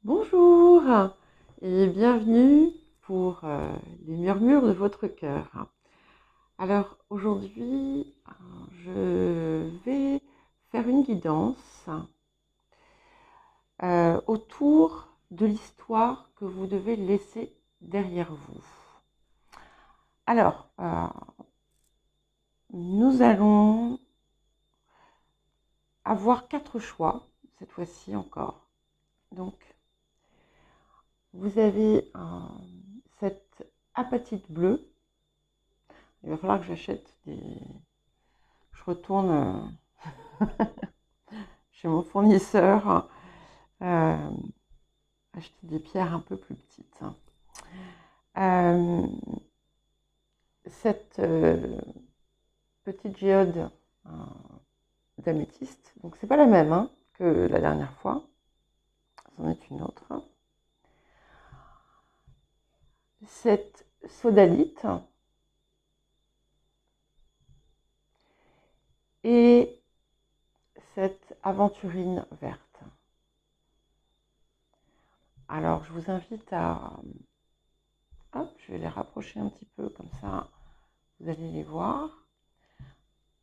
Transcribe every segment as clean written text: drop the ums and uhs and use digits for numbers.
Bonjour et bienvenue pour les murmures de votre cœur. Alors aujourd'hui, je vais faire une guidance autour de l'histoire que vous devez laisser derrière vous. Alors, nous allons avoir 4 choix, cette fois-ci encore. Donc, vous avez cette apatite bleue. Il va falloir que j'achète des... Je retourne chez mon fournisseur acheter des pierres un peu plus petites. Cette petite géode d'améthyste, donc c'est pas la même que la dernière fois, c'en est une autre. Cette sodalite et cette aventurine verte. Alors je vous invite à... Hop, je vais les rapprocher un petit peu comme ça, vous allez les voir.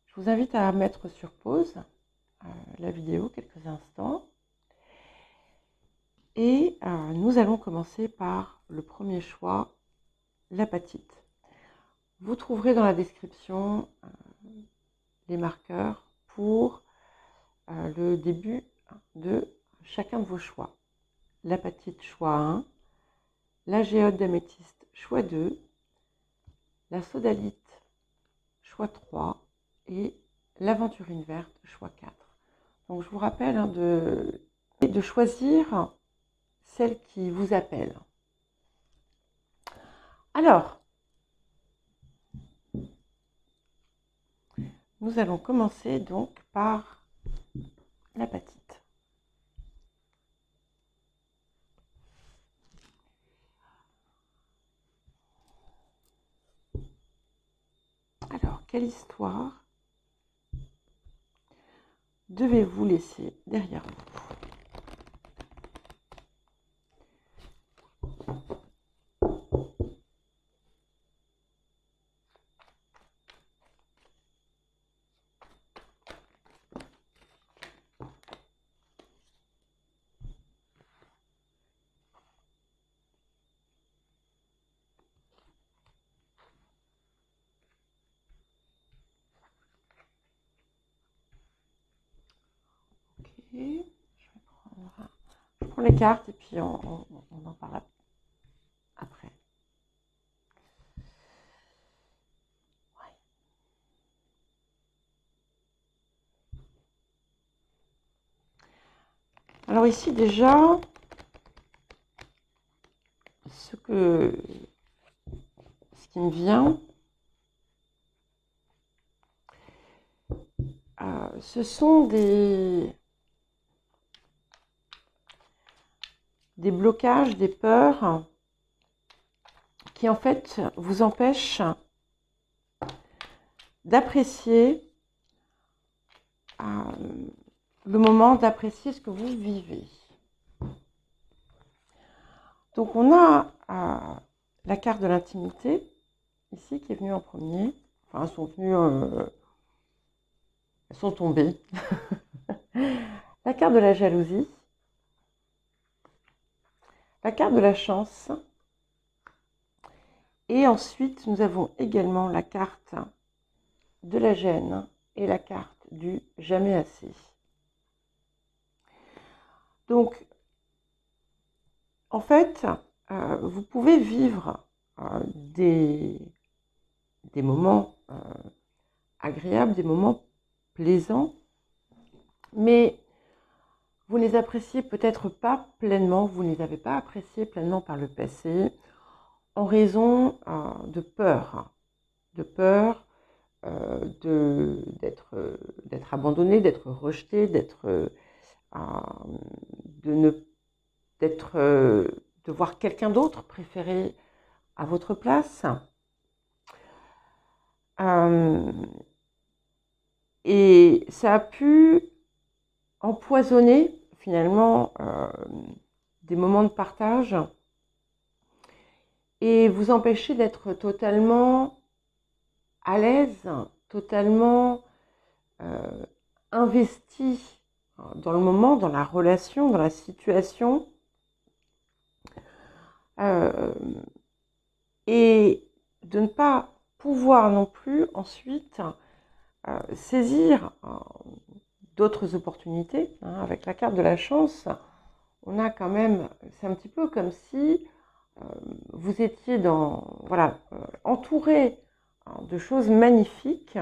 Je vous invite à mettre sur pause la vidéo quelques instants. Et nous allons commencer par le premier choix, l'apatite. Vous trouverez dans la description les marqueurs pour le début de chacun de vos choix. L'apatite choix 1, la géode d'améthyste choix 2, la sodalite choix 3 et l'aventurine verte choix 4. Donc je vous rappelle de choisir celle qui vous appelle. Alors, nous allons commencer donc par l'apatite. Alors, quelle histoire devez-vous laisser derrière vous? Je prends les cartes et puis on en parle après. Ouais. Alors ici déjà, ce qui me vient, ce sont des blocages, des peurs qui en fait vous empêchent d'apprécier le moment, d'apprécier ce que vous vivez. Donc on a la carte de l'intimité ici qui est venue en premier. Enfin, elles sont tombées. La carte de la jalousie, la carte de la chance, et ensuite nous avons également la carte de la gêne et la carte du jamais assez. Donc, en fait, vous pouvez vivre des moments agréables, des moments plaisants, mais vous ne les appréciez peut-être pas pleinement, vous ne les avez pas appréciés pleinement par le passé, en raison de peur d'être abandonné, d'être rejeté, de voir quelqu'un d'autre préféré à votre place. Et ça a pu empoisonner finalement des moments de partage et vous empêcher d'être totalement à l'aise, totalement investi dans le moment, dans la relation, dans la situation. Et de ne pas pouvoir non plus ensuite saisir d'autres opportunités. Avec la carte de la chance, on a quand même, c'est un petit peu comme si vous étiez entouré de choses magnifiques,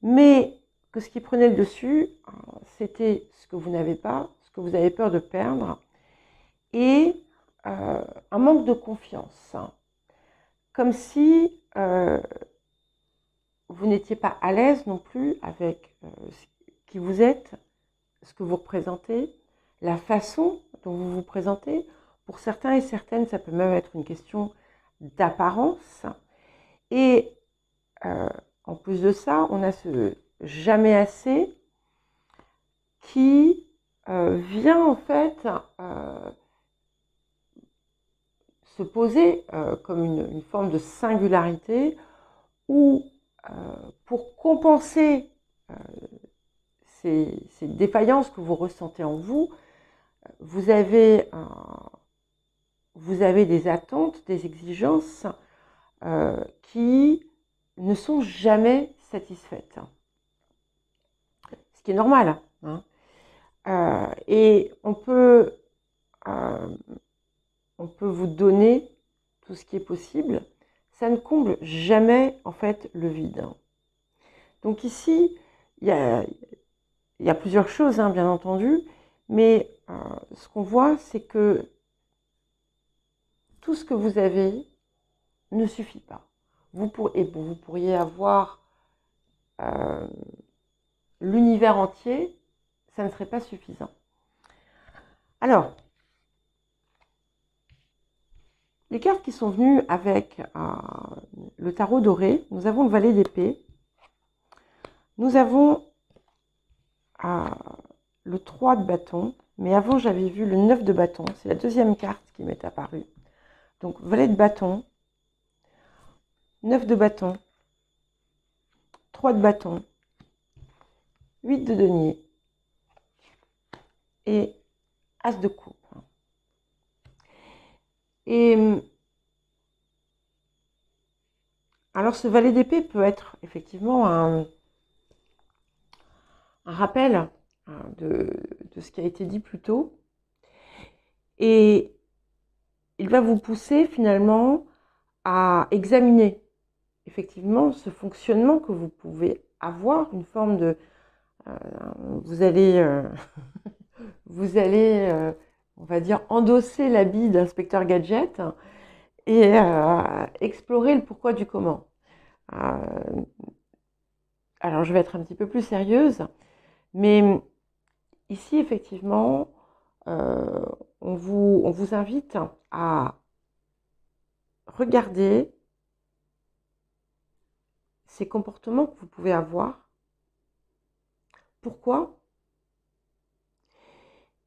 mais que ce qui prenait le dessus, c'était ce que vous n'avez pas, ce que vous avez peur de perdre, et un manque de confiance. Comme si vous n'étiez pas à l'aise non plus avec qui vous êtes, ce que vous représentez, la façon dont vous vous présentez. Pour certains et certaines, ça peut même être une question d'apparence. Et en plus de ça, on a ce jamais assez qui vient en fait se poser comme une forme de singularité où pour compenser ces défaillances que vous ressentez en vous, vous avez des attentes, des exigences qui ne sont jamais satisfaites. Ce qui est normal. Et on peut vous donner tout ce qui est possible. Ça ne comble jamais en fait le vide. Donc ici, il y a plusieurs choses, bien entendu, mais ce qu'on voit, c'est que tout ce que vous avez ne suffit pas. Vous pourriez avoir l'univers entier, ça ne serait pas suffisant. Alors, les cartes qui sont venues avec le tarot doré, nous avons le valet d'épée, nous avons le 3 de bâton, mais avant j'avais vu le 9 de bâton, c'est la deuxième carte qui m'est apparue. Donc valet de bâton, 9 de bâton, 3 de bâton, 8 de denier et as de coupe. Et alors ce valet d'épée peut être effectivement un rappel de ce qui a été dit plus tôt. Et il va vous pousser finalement à examiner effectivement ce fonctionnement que vous pouvez avoir, une forme de... vous allez, on va dire, endosser l'habit d'inspecteur gadget et explorer le pourquoi du comment. Alors, je vais être un petit peu plus sérieuse, mais ici, effectivement, on vous invite à regarder ces comportements que vous pouvez avoir. Pourquoi?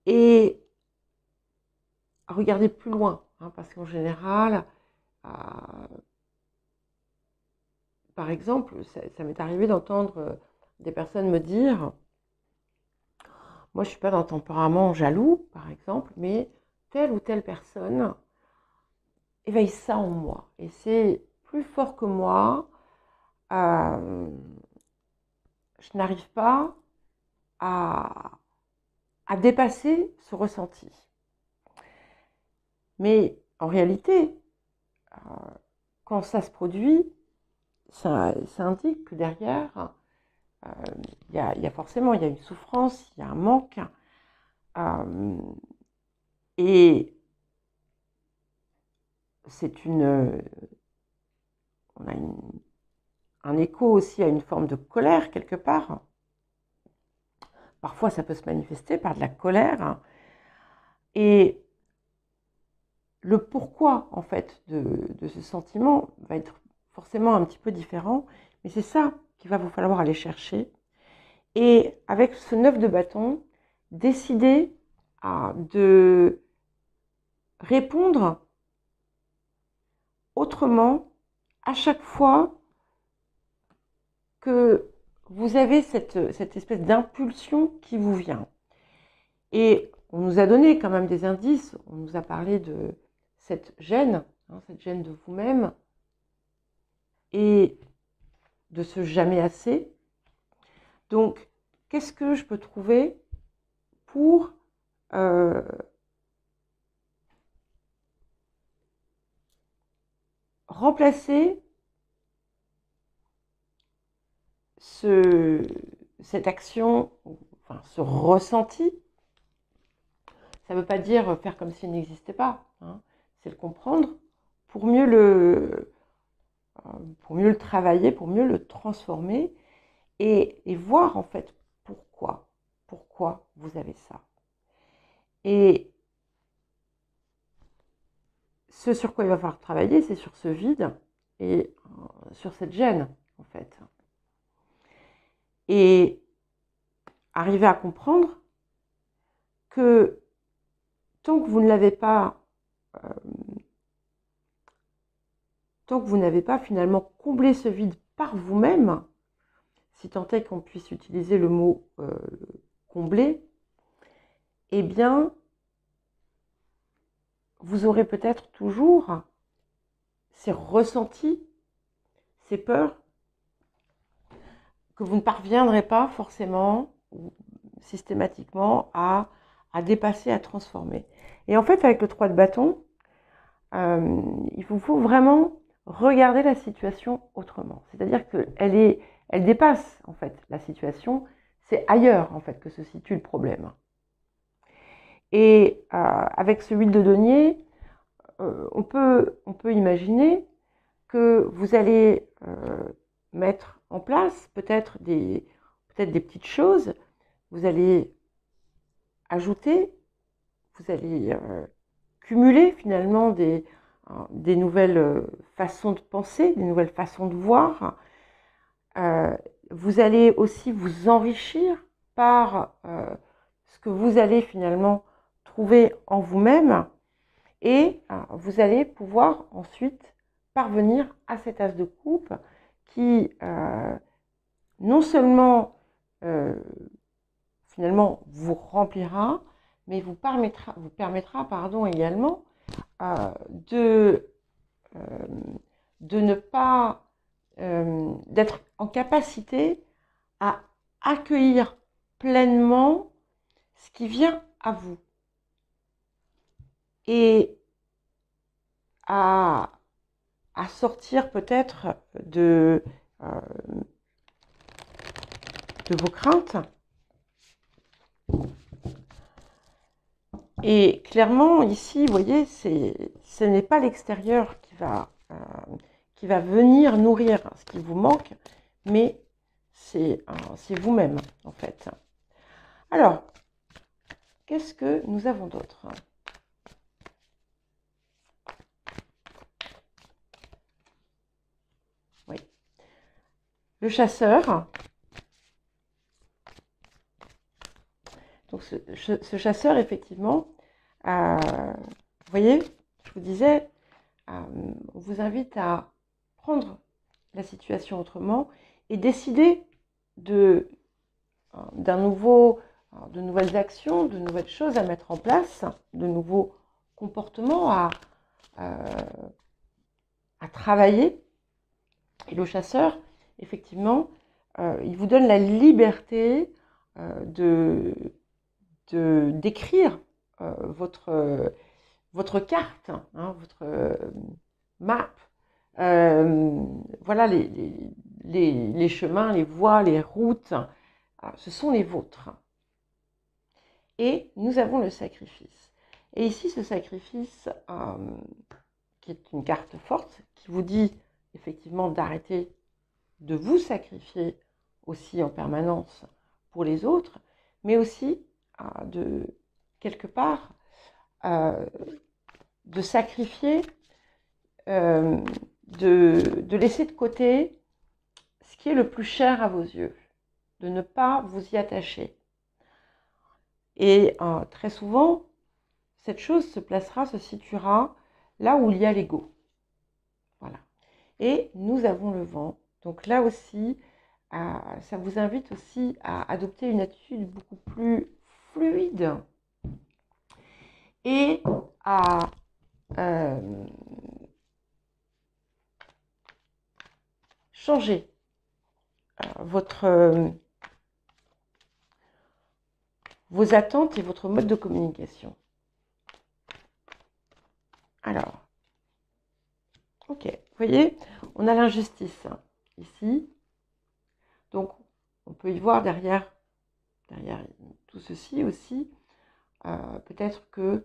Et à regarder plus loin, parce qu'en général, par exemple, ça m'est arrivé d'entendre des personnes me dire, moi je ne suis pas d'un tempérament jaloux, par exemple, mais telle ou telle personne éveille ça en moi. Et c'est plus fort que moi. Je n'arrive pas à dépasser ce ressenti. Mais en réalité, quand ça se produit, ça indique que derrière, il y a forcément une souffrance, il y a un manque. Et c'est on a un écho aussi à une forme de colère quelque part. Parfois, ça peut se manifester par de la colère. Et le pourquoi, en fait, de ce sentiment va être forcément un petit peu différent. Mais c'est ça qu'il va vous falloir aller chercher. Et avec ce 9 de bâton, décider de répondre autrement à chaque fois que vous avez cette espèce d'impulsion qui vous vient. Et on nous a donné quand même des indices, on nous a parlé de cette gêne de vous-même et de ce jamais assez. Donc, qu'est-ce que je peux trouver pour remplacer cette action, enfin ce ressenti? Ça ne veut pas dire faire comme s'il n'existait pas, hein. C'est le comprendre pour mieux le travailler, pour mieux le transformer et voir en fait pourquoi vous avez ça. Et ce sur quoi il va falloir travailler, c'est sur ce vide et sur cette gêne en fait. Et arriver à comprendre que tant que vous ne l'avez pas, tant que vous n'avez pas finalement comblé ce vide par vous-même, si tant est qu'on puisse utiliser le mot combler, eh bien, vous aurez peut-être toujours ces ressentis, ces peurs que vous ne parviendrez pas forcément ou systématiquement à dépasser, à transformer. Et en fait, avec le 3 de bâton, il vous faut vraiment regarder la situation autrement. C'est-à-dire qu'elle dépasse en fait la situation, c'est ailleurs en fait que se situe le problème. Et avec ce huile de denier, on peut imaginer que vous allez mettre en place peut-être des petites choses, vous allez ajouter, vous allez cumuler finalement des nouvelles façons de penser, des nouvelles façons de voir. Vous allez aussi vous enrichir par ce que vous allez finalement trouver en vous-même et vous allez pouvoir ensuite parvenir à cet as de coupe qui non seulement finalement vous remplira, mais vous permettra également de ne pas d'être en capacité à accueillir pleinement ce qui vient à vous et à sortir peut-être de vos craintes. Et clairement, ici, vous voyez, ce n'est pas l'extérieur qui va venir nourrir ce qui vous manque, mais c'est vous-même, en fait. Alors, qu'est-ce que nous avons d'autre? Oui. Le chasseur. Donc, ce chasseur, effectivement, vous voyez, je vous disais, on vous invite à prendre la situation autrement et décider de nouvelles actions, de nouvelles choses à mettre en place, de nouveaux comportements à travailler. Et le chasseur, effectivement, il vous donne la liberté d'écrire votre carte, hein, votre map. Voilà les chemins, les voies, les routes, ce sont les vôtres. Et nous avons le sacrifice. Et ici, ce sacrifice, qui est une carte forte, qui vous dit effectivement d'arrêter de vous sacrifier aussi en permanence pour les autres, mais aussi de quelque part de sacrifier, de laisser de côté ce qui est le plus cher à vos yeux, de ne pas vous y attacher. Et très souvent, cette chose se placera, se situera là où il y a l'ego. Voilà. Et nous avons le vent. Donc là aussi, ça vous invite aussi à adopter une attitude beaucoup plus fluide et à changer vos attentes et votre mode de communication. Alors, ok, vous voyez, on a l'injustice ici. Donc, on peut y voir derrière tout ceci aussi, peut-être que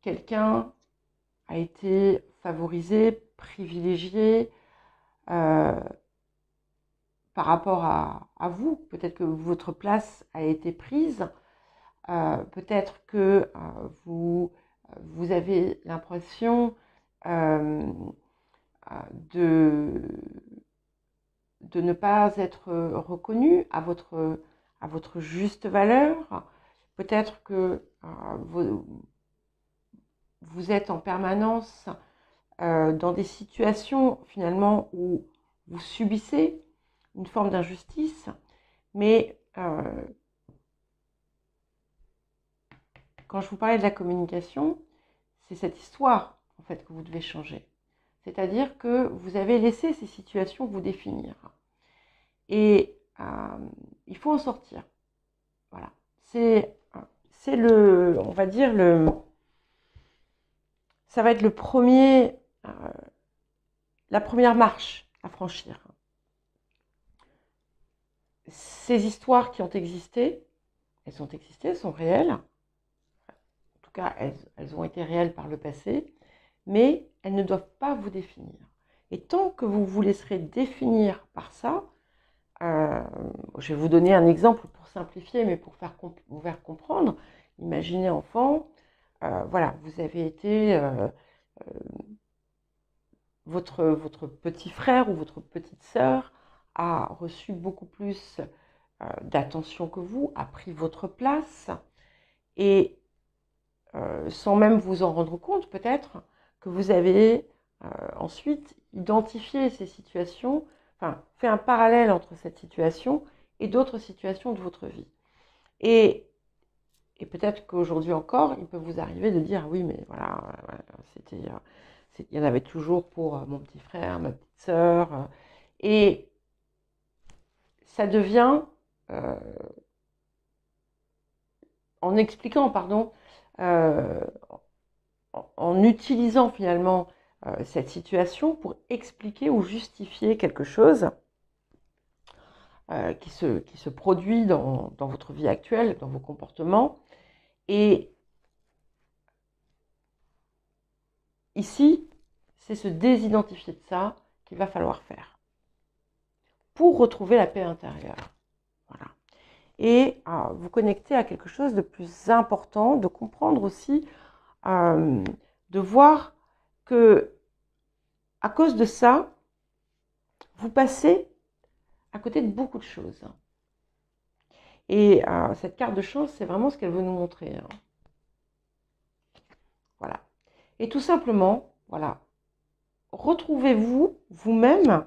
quelqu'un a été favorisé, privilégié par rapport à vous. Peut-être que votre place a été prise. Peut-être que vous avez l'impression de ne pas être reconnu à votre juste valeur. Peut-être que vous êtes en permanence dans des situations finalement où vous subissez une forme d'injustice, mais quand je vous parlais de la communication, c'est cette histoire en fait que vous devez changer. C'est-à-dire que vous avez laissé ces situations vous définir. Et il faut en sortir. Voilà. C'est on va dire, ça va être la première marche à franchir. Ces histoires qui ont existé, elles sont réelles. En tout cas, elles ont été réelles par le passé, mais elles ne doivent pas vous définir. Et tant que vous vous laisserez définir par ça, je vais vous donner un exemple pour simplifier, mais pour vous faire comprendre. Imaginez enfant, voilà, vous avez été votre petit frère ou votre petite sœur a reçu beaucoup plus d'attention que vous, a pris votre place, et sans même vous en rendre compte peut-être, que vous avez ensuite identifié ces situations, enfin fait un parallèle entre cette situation et d'autres situations de votre vie. Et peut-être qu'aujourd'hui encore, il peut vous arriver de dire, oui, mais voilà, il y en avait toujours pour mon petit frère, ma petite sœur, et ça devient, en expliquant, pardon, en utilisant finalement cette situation pour expliquer ou justifier quelque chose qui se produit dans votre vie actuelle, dans vos comportements. Et ici, c'est se désidentifier de ça qu'il va falloir faire pour retrouver la paix intérieure. Voilà. Et vous connecter à quelque chose de plus important, de comprendre aussi, de voir que à cause de ça, vous passez à côté de beaucoup de choses. Et cette carte de chance, c'est vraiment ce qu'elle veut nous montrer. Voilà. Et tout simplement, voilà, retrouvez-vous vous-même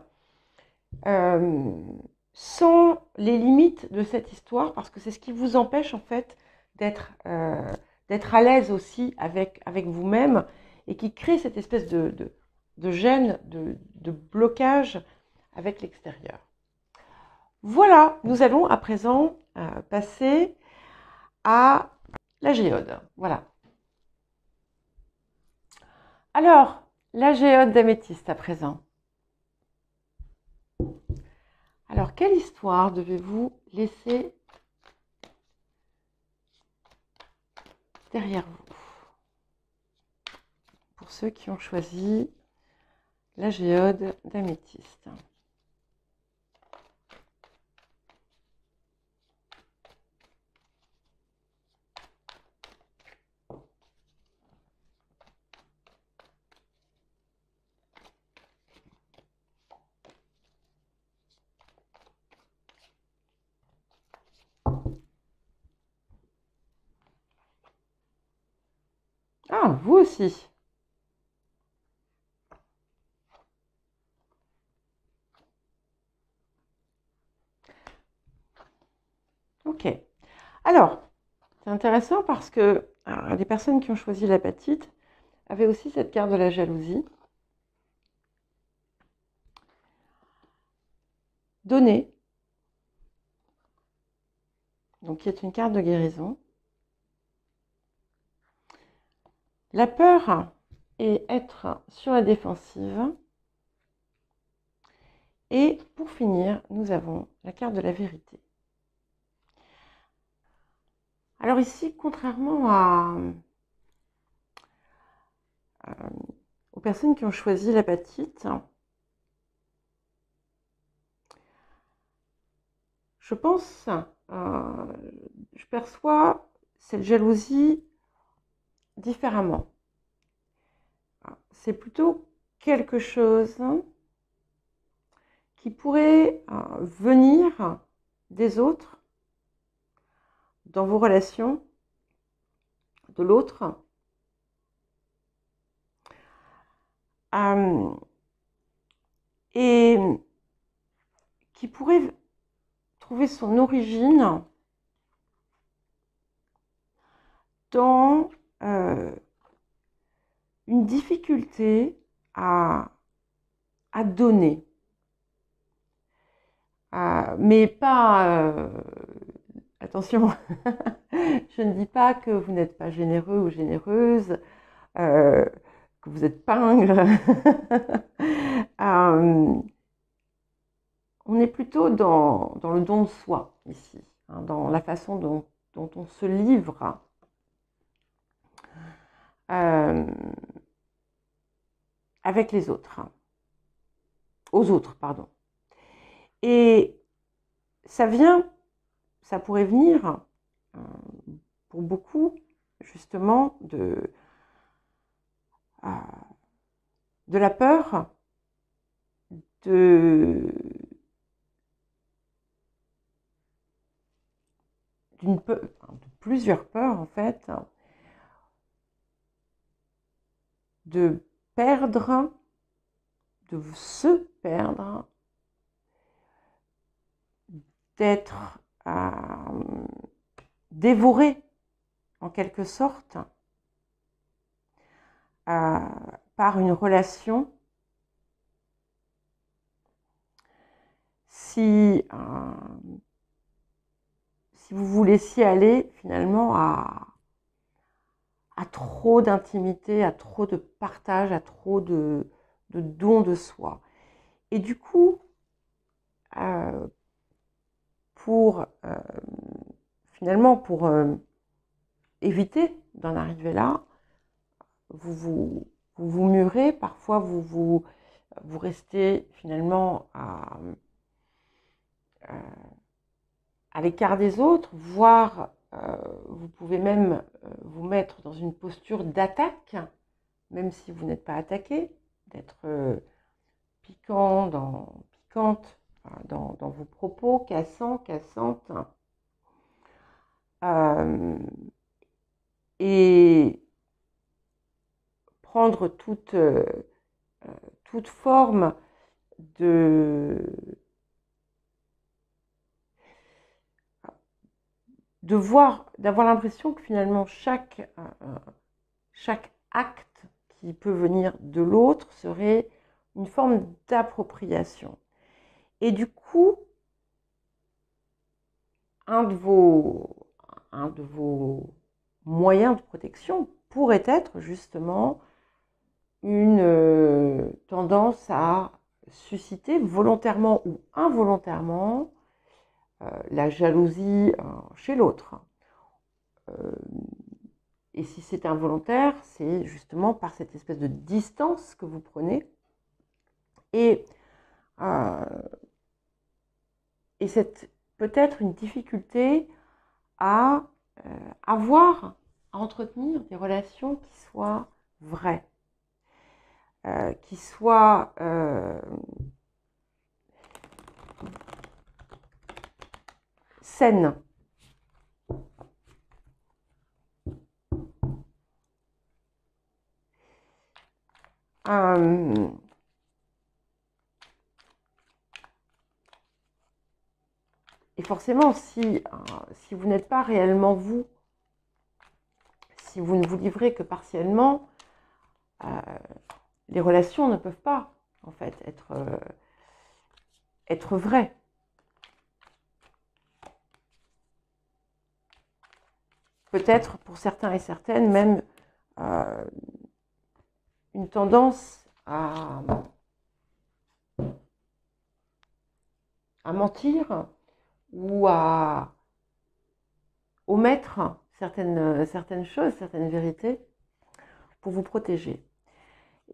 sans les limites de cette histoire, parce que c'est ce qui vous empêche en fait d'être à l'aise aussi avec vous-même, et qui crée cette espèce de gêne, de blocage avec l'extérieur. Voilà, nous allons à présent passer à la géode. Voilà. Alors, la géode d'améthyste à présent. Alors, quelle histoire devez-vous laisser derrière vous pour ceux qui ont choisi la géode d'améthyste? Ah, vous aussi. Ok. Alors, c'est intéressant parce que les personnes qui ont choisi l'apatite avaient aussi cette carte de la jalousie. Donner, donc qui est une carte de guérison. La peur et être sur la défensive. Et pour finir, nous avons la carte de la vérité. Alors ici, contrairement aux personnes qui ont choisi l'apatite, je pense, je perçois cette jalousie différemment. C'est plutôt quelque chose qui pourrait venir des autres, dans vos relations, de l'autre, et qui pourrait trouver son origine dans une difficulté à donner. Mais pas... attention, je ne dis pas que vous n'êtes pas généreux ou généreuse, que vous êtes pingre. On est plutôt dans le don de soi, ici, hein, dans la façon dont on se livre avec les autres. Aux autres, pardon. Et ça pourrait venir, pour beaucoup, justement, de la peur de plusieurs peurs, en fait, de perdre, de se perdre, d'être dévoré, en quelque sorte, par une relation si vous vous laissiez aller finalement à trop d'intimité, à trop de partage, à trop de dons de soi. Et du coup, finalement, pour éviter d'en arriver là, vous murez, parfois vous restez finalement à l'écart des autres, voire vous pouvez même vous mettre dans une posture d'attaque, même si vous n'êtes pas attaqué, d'être piquante dans vos propos, cassante, et prendre toute forme d'avoir l'impression que finalement chaque acte qui peut venir de l'autre serait une forme d'appropriation. Et du coup, un de vos moyens de protection pourrait être justement une tendance à susciter volontairement ou involontairement la jalousie chez l'autre. Et si c'est involontaire, c'est justement par cette espèce de distance que vous prenez. Et c'est peut-être une difficulté à entretenir des relations qui soient vraies, qui soient saines. Et forcément, si vous n'êtes pas réellement vous, si vous ne vous livrez que partiellement, les relations ne peuvent pas, en fait, être vraies. Peut-être pour certains et certaines, même une tendance à mentir ou à omettre certaines choses, certaines vérités pour vous protéger.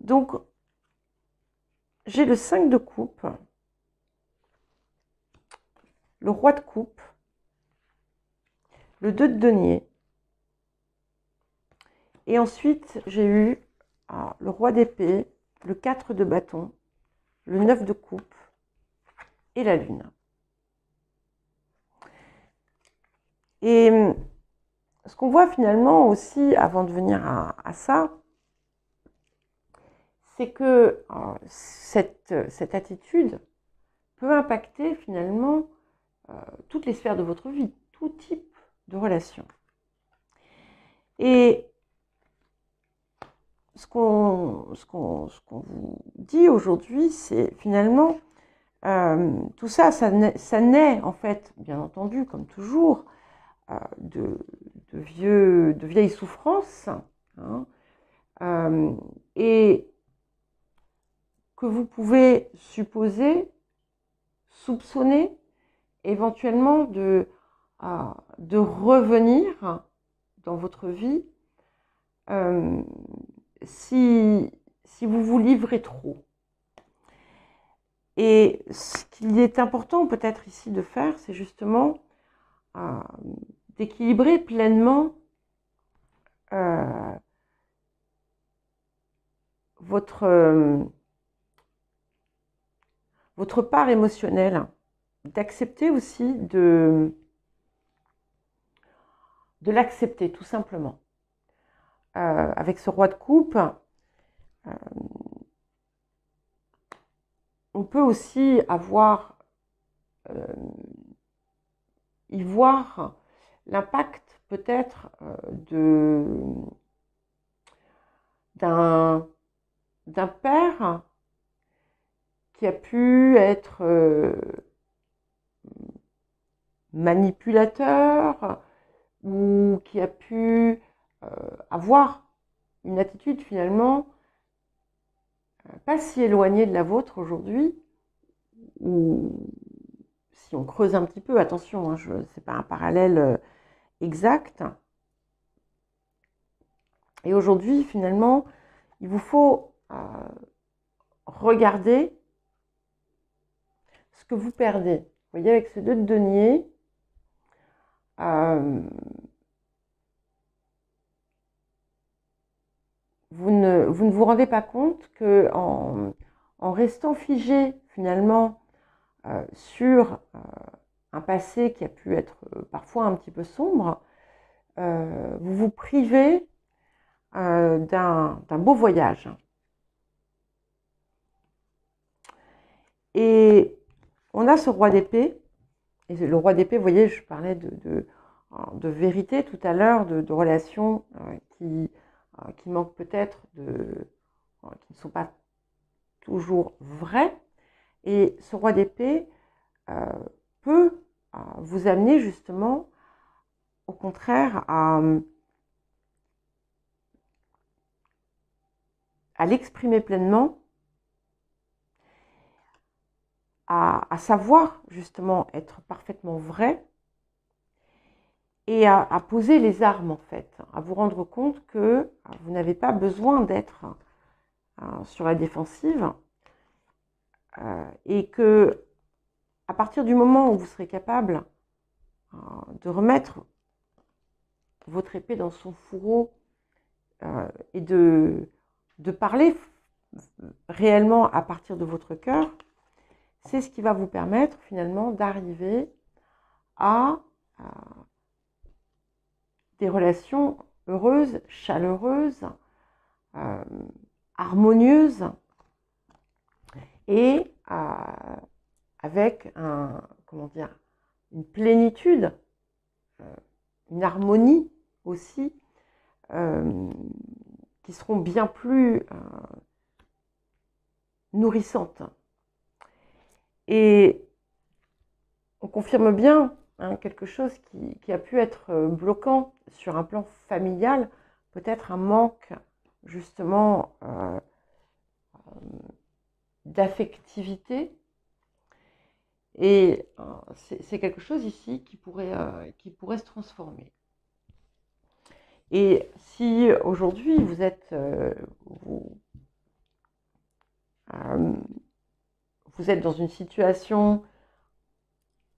Donc, j'ai le 5 de coupe, le roi de coupe, le 2 de denier, et ensuite j'ai eu le roi d'épée, le 4 de bâton, le 9 de coupe et la lune. Et ce qu'on voit finalement aussi, avant de venir à ça, c'est que cette attitude peut impacter finalement toutes les sphères de votre vie, tout type de relation. Et ce qu'on vous dit aujourd'hui, c'est finalement tout ça, ça naît en fait, bien entendu, comme toujours, de vieilles souffrances, hein, et que vous pouvez supposer, soupçonner, éventuellement de revenir dans votre vie si vous vous livrez trop. Et ce qu'il est important peut-être ici de faire, c'est justement d'équilibrer pleinement votre part émotionnelle, d'accepter aussi de l'accepter tout simplement. Avec ce roi de coupe, on peut aussi y voir l'impact peut-être d'un père qui a pu être manipulateur ou qui a pu avoir une attitude finalement pas si éloignée de la vôtre aujourd'hui, ou si on creuse un petit peu, attention, hein, c'est pas un parallèle exact. Et aujourd'hui, finalement, il vous faut regarder ce que vous perdez. Vous voyez, avec ce 2 de denier, vous ne vous rendez pas compte que en restant figé finalement sur un passé qui a pu être parfois un petit peu sombre, vous vous privez d'un beau voyage. Et on a ce roi d'épée, et le roi d'épée, vous voyez, je parlais de vérité tout à l'heure, de relations qui manquent peut-être, qui ne sont pas toujours vraies. Et ce roi d'épée peut vous amener justement, au contraire, à l'exprimer pleinement, à savoir justement être parfaitement vrai et à poser les armes en fait, à vous rendre compte que vous n'avez pas besoin d'être sur la défensive et que à partir du moment où vous serez capable de remettre votre épée dans son fourreau et de parler réellement à partir de votre cœur, c'est ce qui va vous permettre finalement d'arriver à des relations heureuses, chaleureuses, harmonieuse et avec comment dire, une plénitude, une harmonie aussi, qui seront bien plus nourrissantes. Et on confirme bien quelque chose qui a pu être bloquant sur un plan familial, peut-être un manque justement d'affectivité. Et c'est quelque chose ici qui pourrait se transformer. Et si aujourd'hui vous êtes dans une situation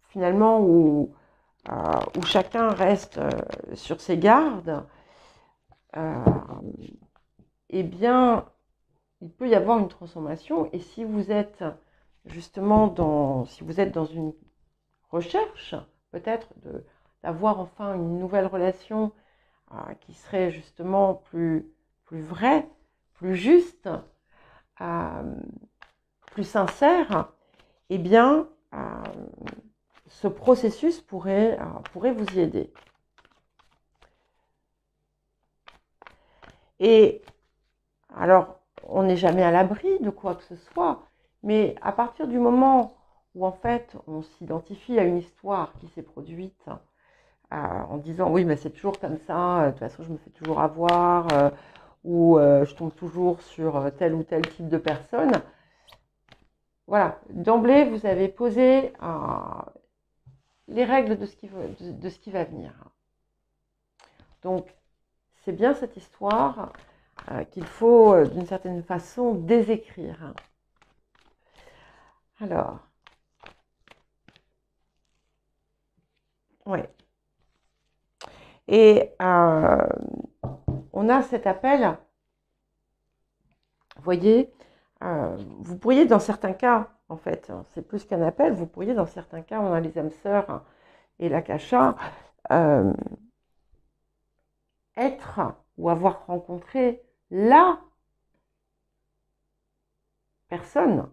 finalement où chacun reste sur ses gardes, eh bien, il peut y avoir une transformation. Et si vous êtes justement dans une recherche, peut-être d'avoir enfin une nouvelle relation qui serait justement plus vraie, plus juste, plus sincère, eh bien, ce processus pourrait vous y aider. Et alors, on n'est jamais à l'abri de quoi que ce soit, mais à partir du moment où en fait on s'identifie à une histoire qui s'est produite en disant oui mais c'est toujours comme ça, de toute façon je me fais toujours avoir, ou je tombe toujours sur tel ou tel type de personne. Voilà, d'emblée vous avez posé les règles de ce qui va venir. Donc c'est bien cette histoire qu'il faut d'une certaine façon désécrire. Alors, ouais. Et on a cet appel, vous voyez, vous pourriez dans certains cas, en fait, c'est plus qu'un appel, vous pourriez dans certains cas, on a les âmes sœurs et l'akasha, être ou avoir rencontré la personne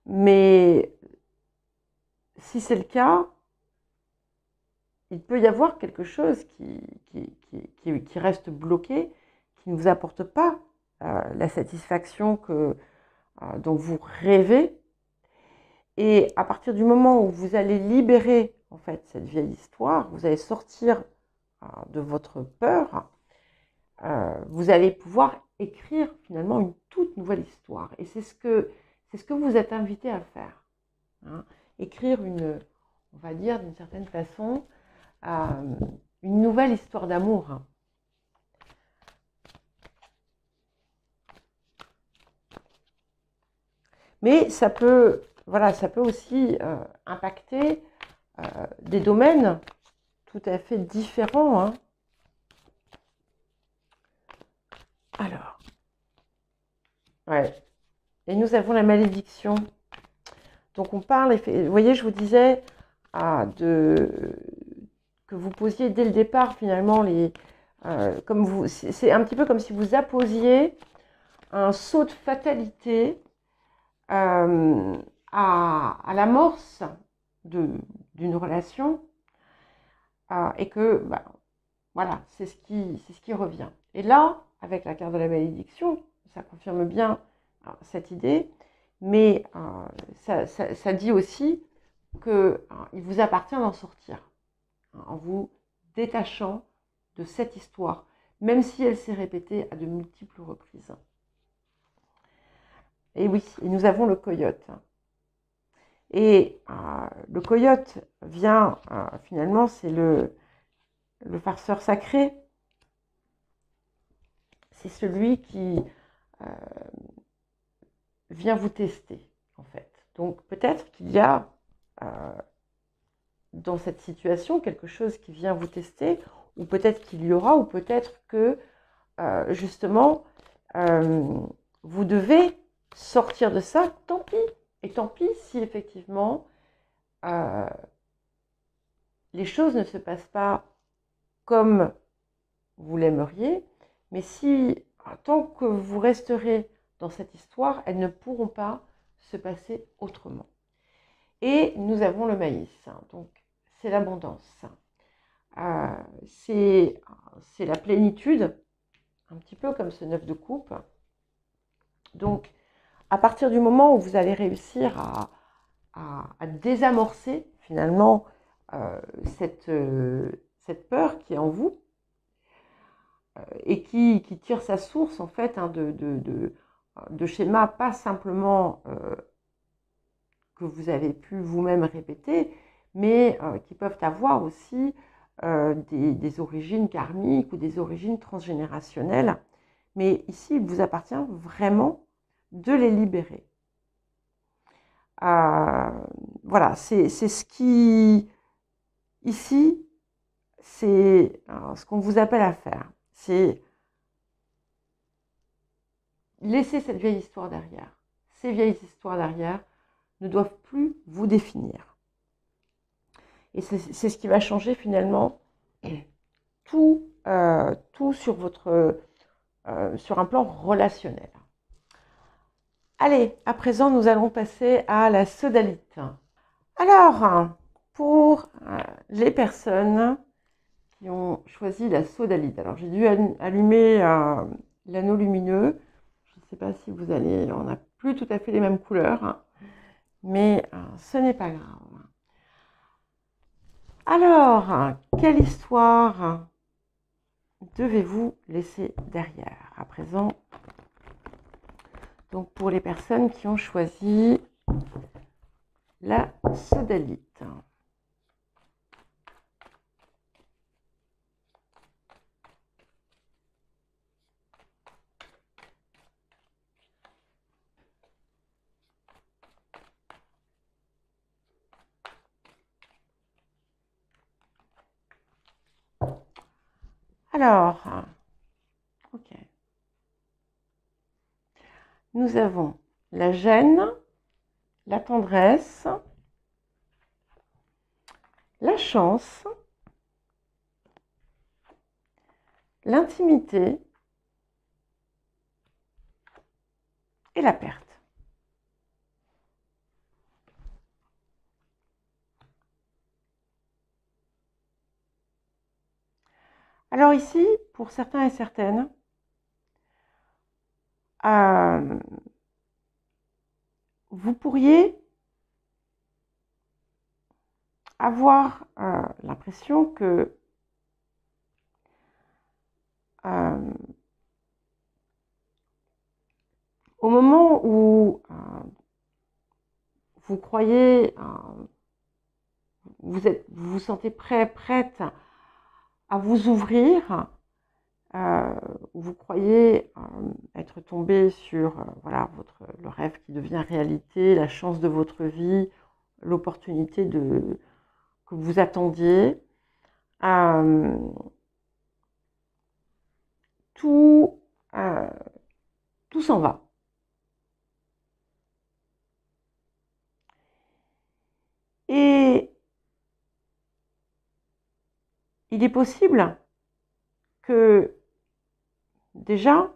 mais si c'est le cas, il peut y avoir quelque chose qui reste bloqué, qui ne vous apporte pas la satisfaction dont vous rêvez. Et à partir du moment où vous allez libérer en fait cette vieille histoire, vous allez sortir de votre peur, vous allez pouvoir écrire finalement une toute nouvelle histoire. Et c'est ce que vous êtes invité à faire. Écrire on va dire d'une certaine façon, une nouvelle histoire d'amour. Mais ça peut aussi impacter des domaines tout à fait différents. Alors, ouais. Et nous avons la malédiction. Donc on parle, vous voyez, je vous disais que vous posiez dès le départ finalement c'est un petit peu comme si vous apposiez un sceau de fatalité à l'amorce d'une relation et que voilà, c'est ce qui revient. Et là, avec la carte de la malédiction, ça confirme bien cette idée, mais ça dit aussi qu'il vous appartient d'en sortir, en vous détachant de cette histoire, même si elle s'est répétée à de multiples reprises. Et oui, et nous avons le coyote. Et le coyote vient, finalement, c'est le farceur sacré. C'est celui qui vient vous tester, en fait. Donc peut-être qu'il y a dans cette situation quelque chose qui vient vous tester, ou peut-être qu'il y aura, ou peut-être que justement vous devez sortir de ça, tant pis. Et tant pis si effectivement les choses ne se passent pas comme vous l'aimeriez, mais si, tant que vous resterez dans cette histoire, elles ne pourront pas se passer autrement. Et nous avons le maïs, donc c'est l'abondance, c'est la plénitude, un petit peu comme ce 9 de coupe. Donc, à partir du moment où vous allez réussir à désamorcer finalement cette peur qui est en vous et qui tire sa source en fait de schémas pas simplement que vous avez pu vous-même répéter, mais qui peuvent avoir aussi des origines karmiques ou des origines transgénérationnelles. Mais ici, il vous appartient vraiment de les libérer. Voilà, c'est ce qui, ici, c'est ce qu'on vous appelle à faire. C'est laisser cette vieille histoire derrière. Ces vieilles histoires derrière ne doivent plus vous définir. Et c'est ce qui va changer finalement tout sur sur un plan relationnel. Allez, à présent, nous allons passer à la sodalite. Alors, pour les personnes qui ont choisi la sodalite, alors j'ai dû allumer l'anneau lumineux. Je ne sais pas si vous allez, on n'a plus tout à fait les mêmes couleurs, mais ce n'est pas grave. Alors, quelle histoire devez-vous laisser derrière à présent? Donc, pour les personnes qui ont choisi la sodalite. Alors, ok. Nous avons la gêne, la tendresse, la chance, l'intimité et la perte. Alors ici, pour certains et certaines, vous pourriez avoir l'impression que au moment où vous croyez, vous vous sentez prêt, prête à vous ouvrir, vous croyez être tombé sur voilà, le rêve qui devient réalité, la chance de votre vie, l'opportunité que vous attendiez. Tout s'en va. Et il est possible que déjà,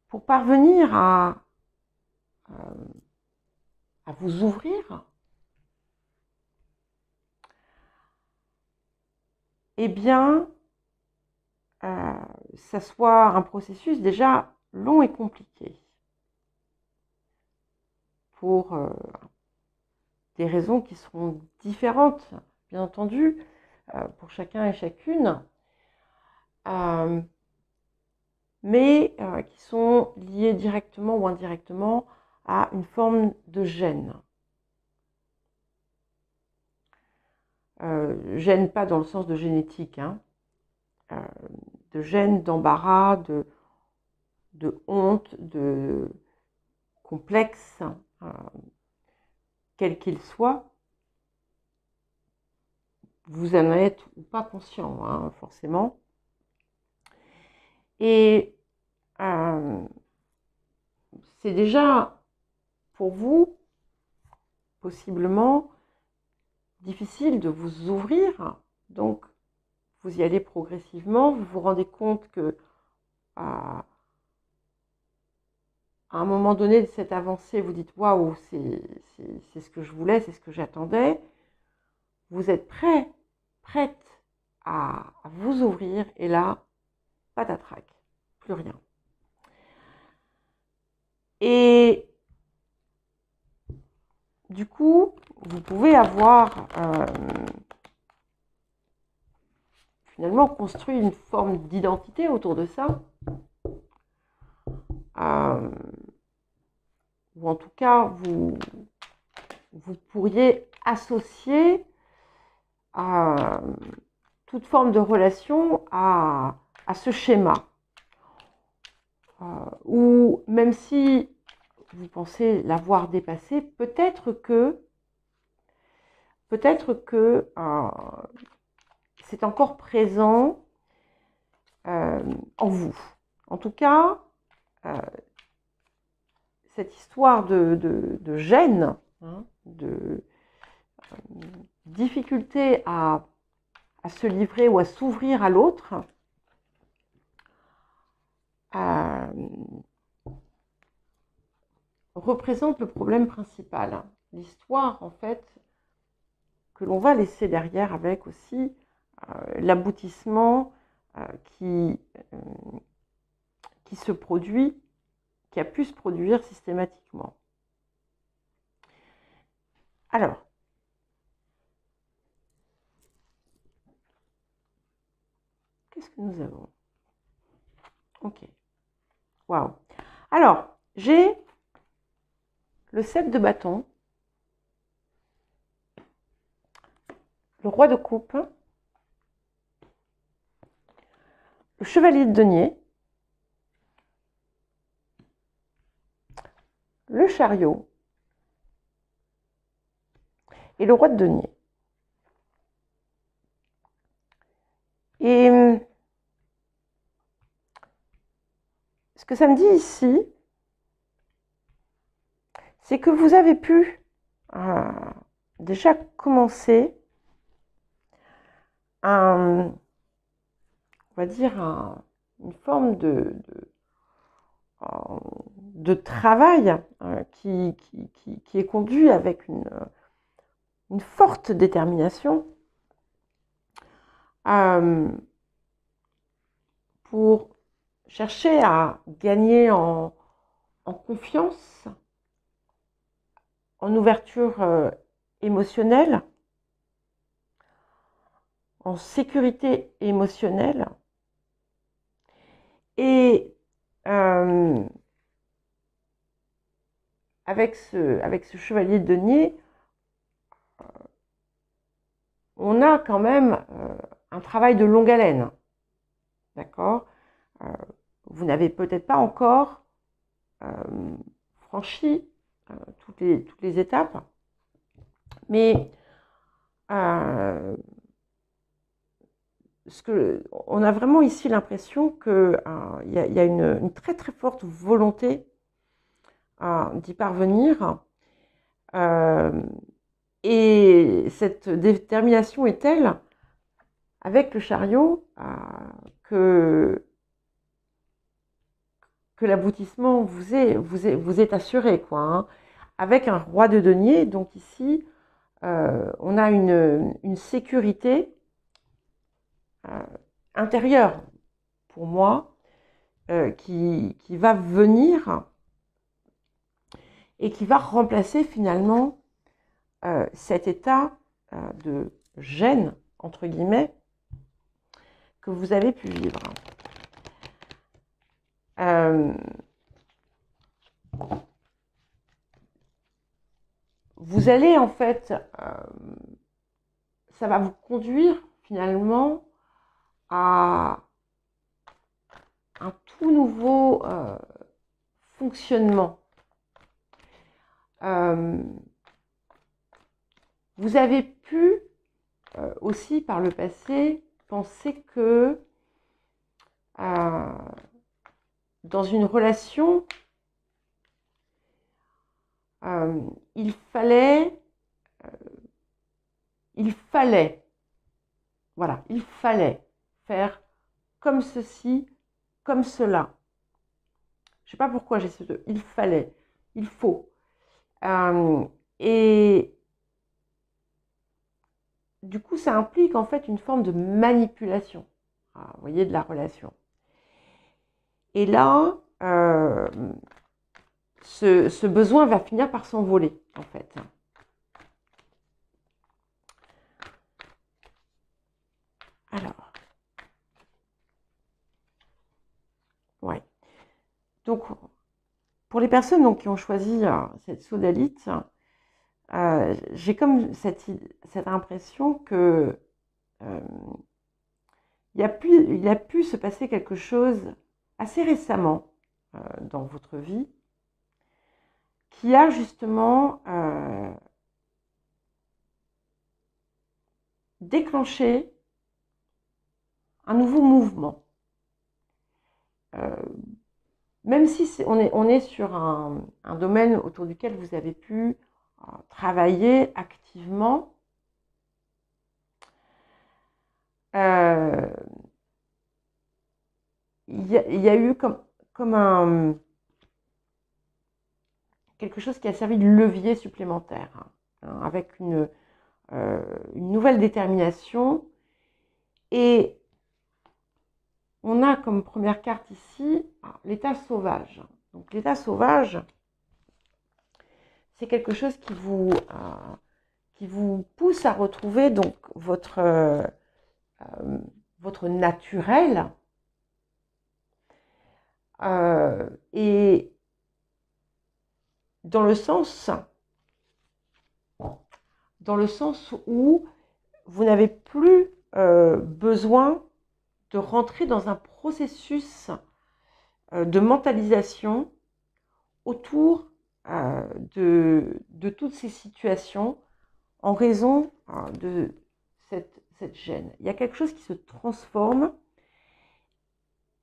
pour parvenir à vous ouvrir, eh bien, ça soit un processus déjà long et compliqué. Pour des raisons qui seront différentes, bien entendu, pour chacun et chacune, mais qui sont liées directement ou indirectement à une forme de gêne. Gêne pas dans le sens de génétique, hein, de gêne, d'embarras, de honte, de complexe, quel qu'il soit. Vous en êtes ou pas conscient, hein, forcément. Et c'est déjà pour vous, possiblement, difficile de vous ouvrir. Donc, vous y allez progressivement, vous vous rendez compte que à un moment donné de cette avancée, vous dites waouh, c'est ce que je voulais, c'est ce que j'attendais. Vous êtes prête à vous ouvrir, et là, patatrac, plus rien. Et du coup, vous pouvez avoir finalement construit une forme d'identité autour de ça. Ou en tout cas, vous pourriez associer toute forme de relation à ce schéma. Ou même si vous pensez l'avoir dépassé, peut-être que c'est encore présent en vous. En tout cas, cette histoire de gêne, hein, de difficulté à se livrer ou à s'ouvrir à l'autre, représente le problème principal. L'histoire, en fait, que l'on va laisser derrière, avec aussi l'aboutissement qui se produit, qui a pu se produire systématiquement. Alors, qu'est-ce que nous avons? Ok. Waouh. Alors, j'ai le 7 de bâton, le roi de coupe, le chevalier de denier, le chariot et le roi de denier. Et ce que ça me dit ici, c'est que vous avez pu déjà commencer on va dire une forme de travail qui est conduit avec une forte détermination pour chercher à gagner en confiance, en ouverture émotionnelle, en sécurité émotionnelle. Et avec ce chevalier de denier, on a quand même un travail de longue haleine. D'accord ? Vous n'avez peut-être pas encore franchi toutes les étapes, mais on a vraiment ici l'impression qu'il y a une très très forte volonté d'y parvenir. Et cette détermination est telle, avec le chariot, que l'aboutissement vous est assuré, quoi, hein. Avec un roi de denier, donc ici, on a une sécurité intérieure, pour moi, qui va venir et qui va remplacer finalement cet état de gêne, entre guillemets, que vous avez pu vivre. Vous allez en fait, ça va vous conduire finalement à un tout nouveau fonctionnement. Vous avez pu aussi par le passé penser que dans une relation, il fallait, faire comme ceci, comme cela. Je ne sais pas pourquoi j'ai ce il fallait, il faut. Et du coup, ça implique en fait une forme de manipulation, vous voyez, de la relation. Et là, ce besoin va finir par s'envoler, en fait. Alors, ouais. Donc, pour les personnes donc, qui ont choisi cette sodalite, j'ai comme cette impression que il a pu se passer quelque chose assez récemment dans votre vie qui a justement déclenché un nouveau mouvement. Même si on est sur un domaine autour duquel vous avez pu travailler activement, il y a eu comme quelque chose qui a servi de levier supplémentaire, hein, avec une nouvelle détermination. Et on a comme première carte ici l'état sauvage. Donc l'état sauvage, c'est quelque chose qui vous pousse à retrouver donc votre naturel. Et dans le sens où vous n'avez plus besoin de rentrer dans un processus de mentalisation autour de toutes ces situations en raison de cette gêne. Il y a quelque chose qui se transforme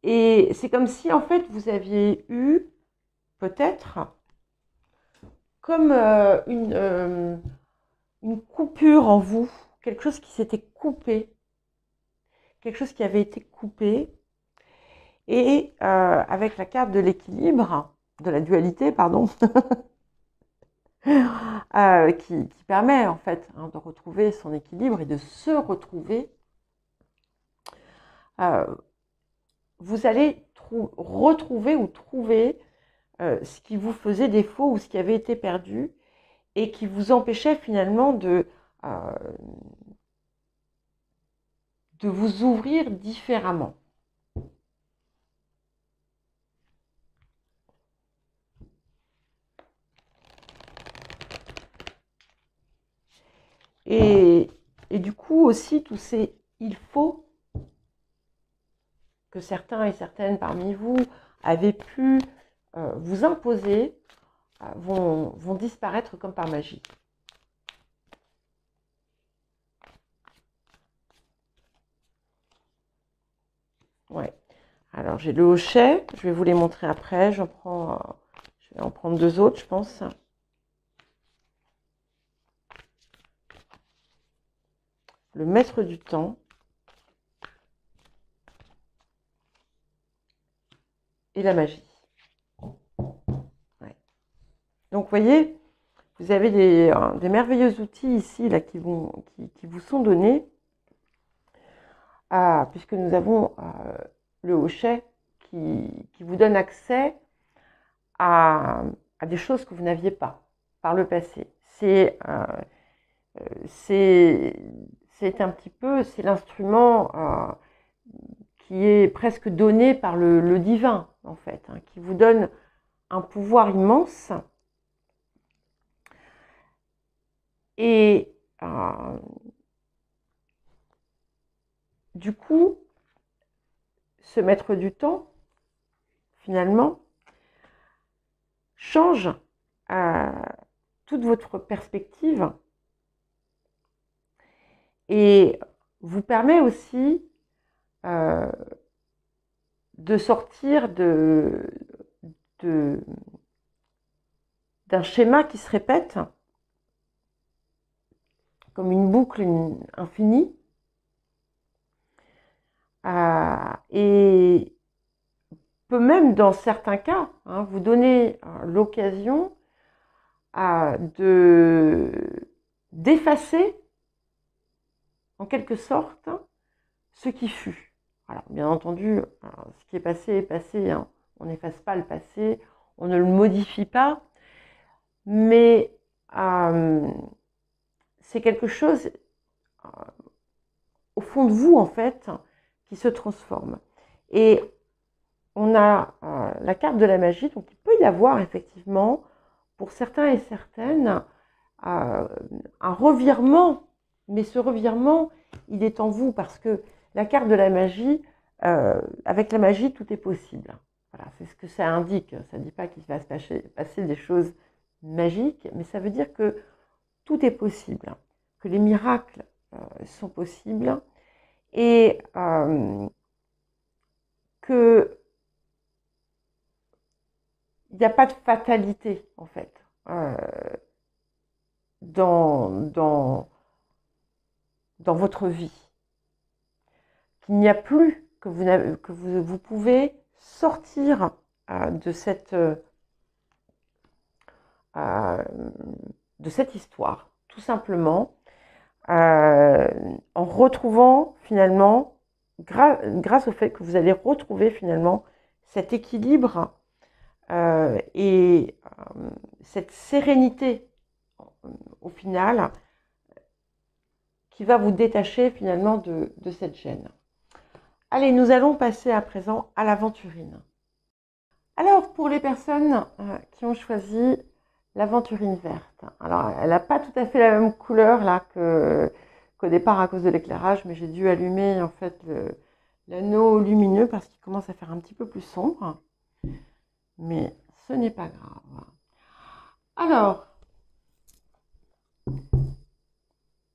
et c'est comme si en fait vous aviez eu peut-être comme une coupure en vous, quelque chose qui s'était coupé, quelque chose qui avait été coupé. Et avec la carte de l'équilibre, de la dualité, pardon, qui permet en fait de retrouver son équilibre et de se retrouver, vous allez retrouver ou trouver ce qui vous faisait défaut ou ce qui avait été perdu et qui vous empêchait finalement de vous ouvrir différemment. Et du coup aussi, tous ces « il faut » que certains et certaines parmi vous avaient pu vous imposer vont disparaître comme par magie. Ouais. Alors j'ai le hochet, je vais vous les montrer après. Je vais en prendre deux autres, je pense. Le maître du temps. Et la magie. Ouais. Donc, vous voyez, vous avez des merveilleux outils ici là, qui vous sont donnés, puisque nous avons le hochet qui vous donne accès à des choses que vous n'aviez pas par le passé. C'est un petit peu, c'est l'instrument qui est presque donné par le divin, en fait, hein, qui vous donne un pouvoir immense. Et du coup, ce maître du temps, finalement, change toute votre perspective et vous permet aussi de sortir d'un schéma qui se répète comme une boucle infinie et peut même, dans certains cas, vous donner l'occasion d'effacer, en quelque sorte, ce qui fut. Alors, bien entendu, ce qui est passé est passé. On n'efface pas le passé, on ne le modifie pas, mais c'est quelque chose, au fond de vous, en fait, qui se transforme. Et on a la carte de la magie, donc il peut y avoir effectivement, pour certains et certaines, un revirement, mais ce revirement, il est en vous, parce que la carte de la magie, avec la magie, tout est possible. Voilà, c'est ce que ça indique. Ça ne dit pas qu'il va se passer des choses magiques, mais ça veut dire que tout est possible, que les miracles sont possibles, et que il n'y a pas de fatalité, en fait, dans votre vie. Qu'il n'y a plus, que vous pouvez sortir de cette histoire, tout simplement, en retrouvant finalement, grâce au fait que vous allez retrouver finalement cet équilibre et cette sérénité au final qui va vous détacher finalement de cette gêne. Allez, nous allons passer à présent à l'aventurine. Alors, pour les personnes qui ont choisi l'aventurine verte, alors elle n'a pas tout à fait la même couleur là qu'au départ à cause de l'éclairage, mais j'ai dû allumer en fait l'anneau lumineux parce qu'il commence à faire un petit peu plus sombre. Mais ce n'est pas grave. Alors,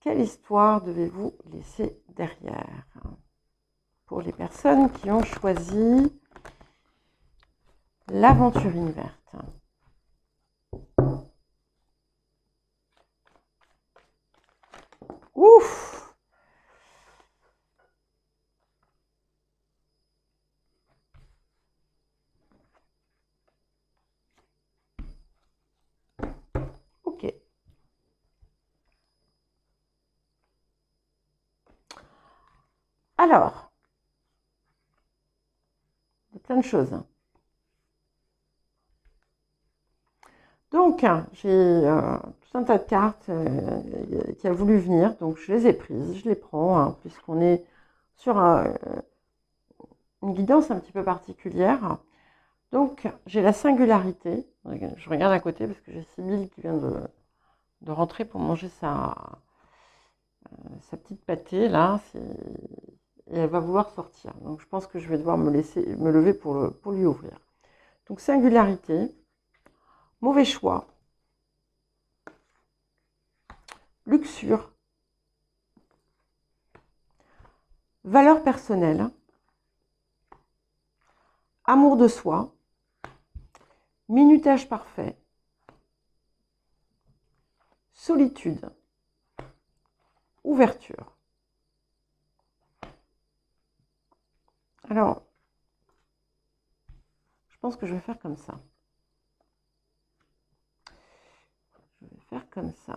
quelle histoire devez-vous laisser derrière pour les personnes qui ont choisi l'aventurine verte? Ouf! Ok. Alors, il y a plein de choses. Donc, j'ai tout un tas de cartes qui a voulu venir, donc je les ai prises, je les prends, puisqu'on est sur une guidance un petit peu particulière. Donc, j'ai la singularité. Je regarde à côté parce que j'ai Sybille qui vient de rentrer pour manger sa petite pâtée, là. Et elle va vouloir sortir. Donc, je pense que je vais devoir me lever pour lui ouvrir. Donc, singularité, mauvais choix, luxure, valeur personnelle, amour de soi, minutage parfait, solitude, ouverture. Alors, je pense que je vais faire comme ça. Je vais faire comme ça.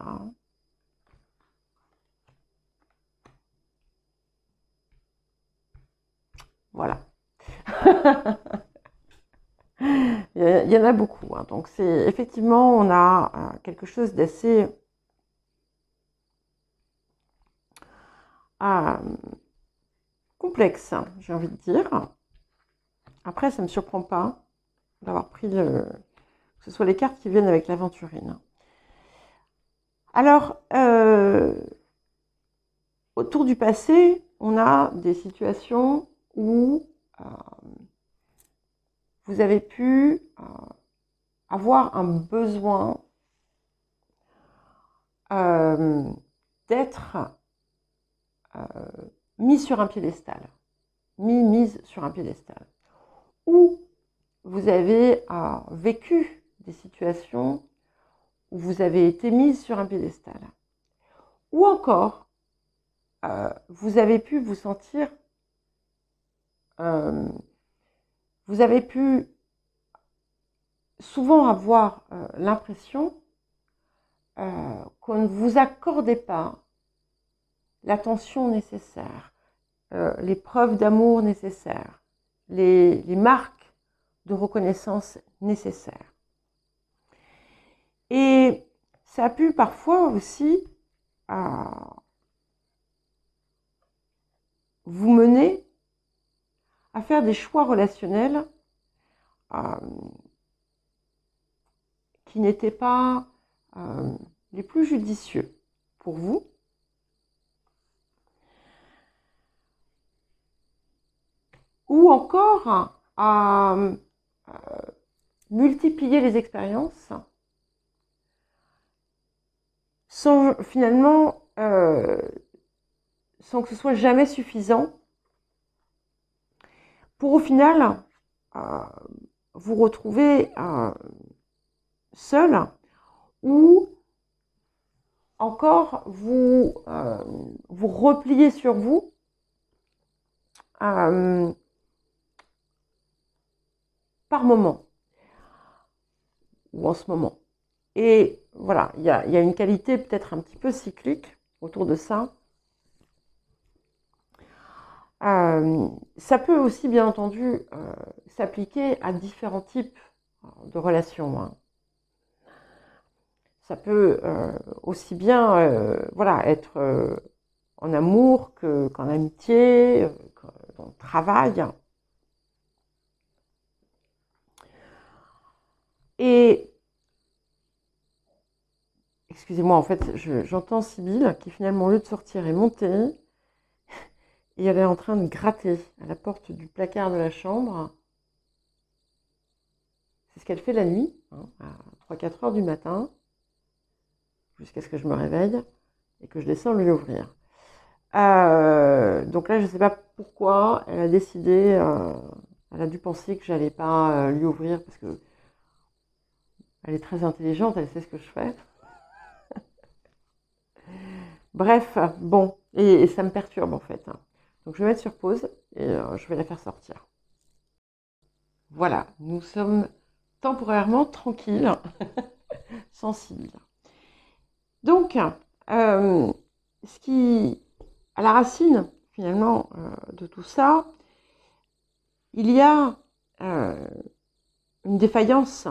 Voilà. Il y en a beaucoup. Donc, c'est effectivement, on a quelque chose d'assez complexe, j'ai envie de dire. Après, ça ne me surprend pas d'avoir pris que ce soit les cartes qui viennent avec l'aventurine. Alors, autour du passé, on a des situations où vous avez pu avoir un besoin d'être mis sur un piédestal, mise sur un piédestal, ou vous avez vécu des situations où vous avez été mise sur un piédestal, ou encore vous avez pu vous sentir vous avez pu souvent avoir l'impression qu'on ne vous accordait pas l'attention nécessaire, les preuves d'amour nécessaires, les marques de reconnaissance nécessaires. Et ça a pu parfois aussi vous mener à faire des choix relationnels qui n'étaient pas les plus judicieux pour vous. Ou encore à multiplier les expériences sans finalement, sans que ce soit jamais suffisant, pour au final vous retrouver seul, ou encore vous replier sur vous par moment, ou en ce moment. Et voilà, il y a une qualité peut-être un petit peu cyclique autour de ça. Ça peut aussi, bien entendu, s'appliquer à différents types de relations, hein. Ça peut aussi bien voilà, être en amour qu'en amitié, dans le travail. Et, excusez-moi, en fait, j'entends Sybille qui finalement, au lieu de sortir, est montée. Et elle est en train de gratter à la porte du placard de la chambre. C'est ce qu'elle fait la nuit, hein, à 3-4 heures du matin, jusqu'à ce que je me réveille et que je descends lui ouvrir. Donc là, je ne sais pas pourquoi, elle a décidé, elle a dû penser que j'allais pas lui ouvrir parce que elle est très intelligente, elle sait ce que je fais. Bref, bon, et ça me perturbe en fait, hein. Donc je vais mettre sur pause et je vais la faire sortir. Voilà, nous sommes temporairement tranquilles, sensibles. Donc, ce qui, à la racine finalement de tout ça, il y a une défaillance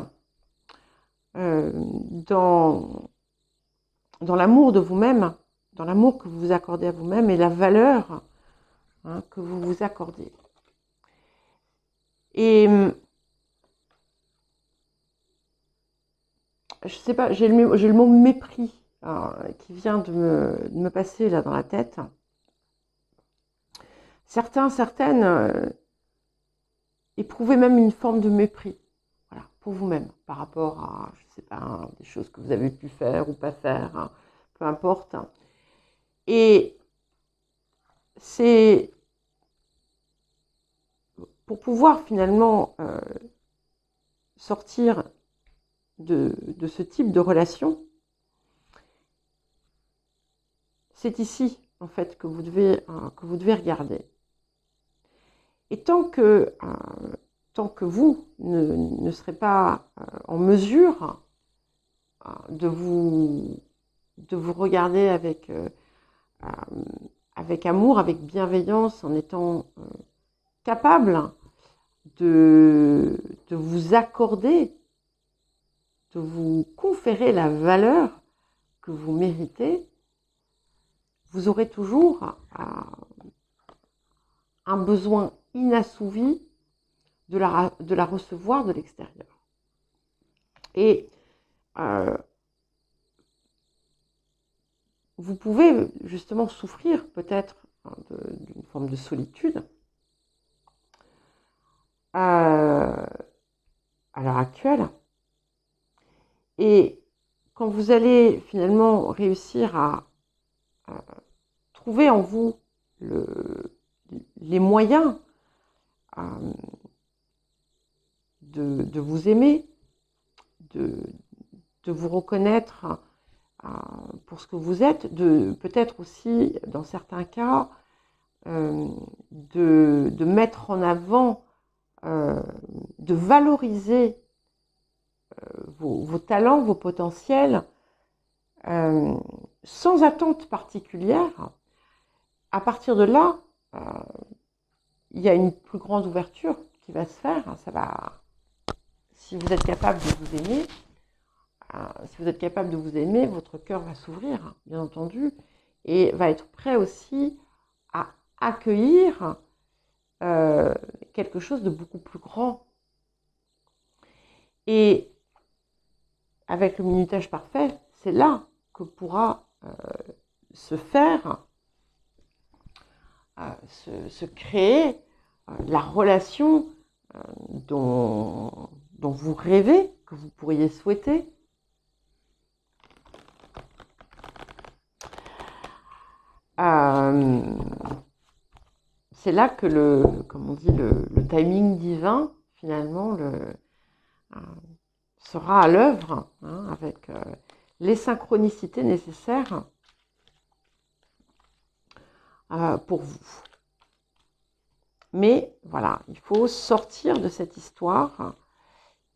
dans l'amour de vous-même, dans l'amour que vous vous accordez à vous-même et la valeur, hein, que vous vous accordez. Et je sais pas, j'ai le mot mépris qui vient de me passer là dans la tête. Certaines éprouvaient même une forme de mépris, voilà, pour vous-même, par rapport à, je sais pas, hein, des choses que vous avez pu faire ou pas faire, hein, peu importe. Et c'est pour pouvoir finalement sortir de ce type de relation, c'est ici en fait que vous devez regarder. Et tant que vous ne serez pas en mesure de vous regarder avec amour, avec bienveillance, en étant capable de vous accorder, de vous conférer la valeur que vous méritez, vous aurez toujours un besoin inassouvi de la recevoir de l'extérieur. Et vous pouvez justement souffrir peut-être d'une forme de solitude à l'heure actuelle. Et quand vous allez finalement réussir à trouver en vous les moyens de vous aimer, de vous reconnaître pour ce que vous êtes, de peut-être aussi, dans certains cas, de mettre en avant, de valoriser vos talents, vos potentiels, sans attente particulière. À partir de là, il y a une plus grande ouverture qui va se faire. Ça va, si vous êtes capable de vous aimer, votre cœur va s'ouvrir, bien entendu, et va être prêt aussi à accueillir quelque chose de beaucoup plus grand. Et avec le minutage parfait, c'est là que pourra se faire, se créer la relation dont vous rêvez, que vous pourriez souhaiter. C'est là que comme on dit, le timing divin, finalement, sera à l'œuvre, hein, avec les synchronicités nécessaires pour vous. Mais voilà, il faut sortir de cette histoire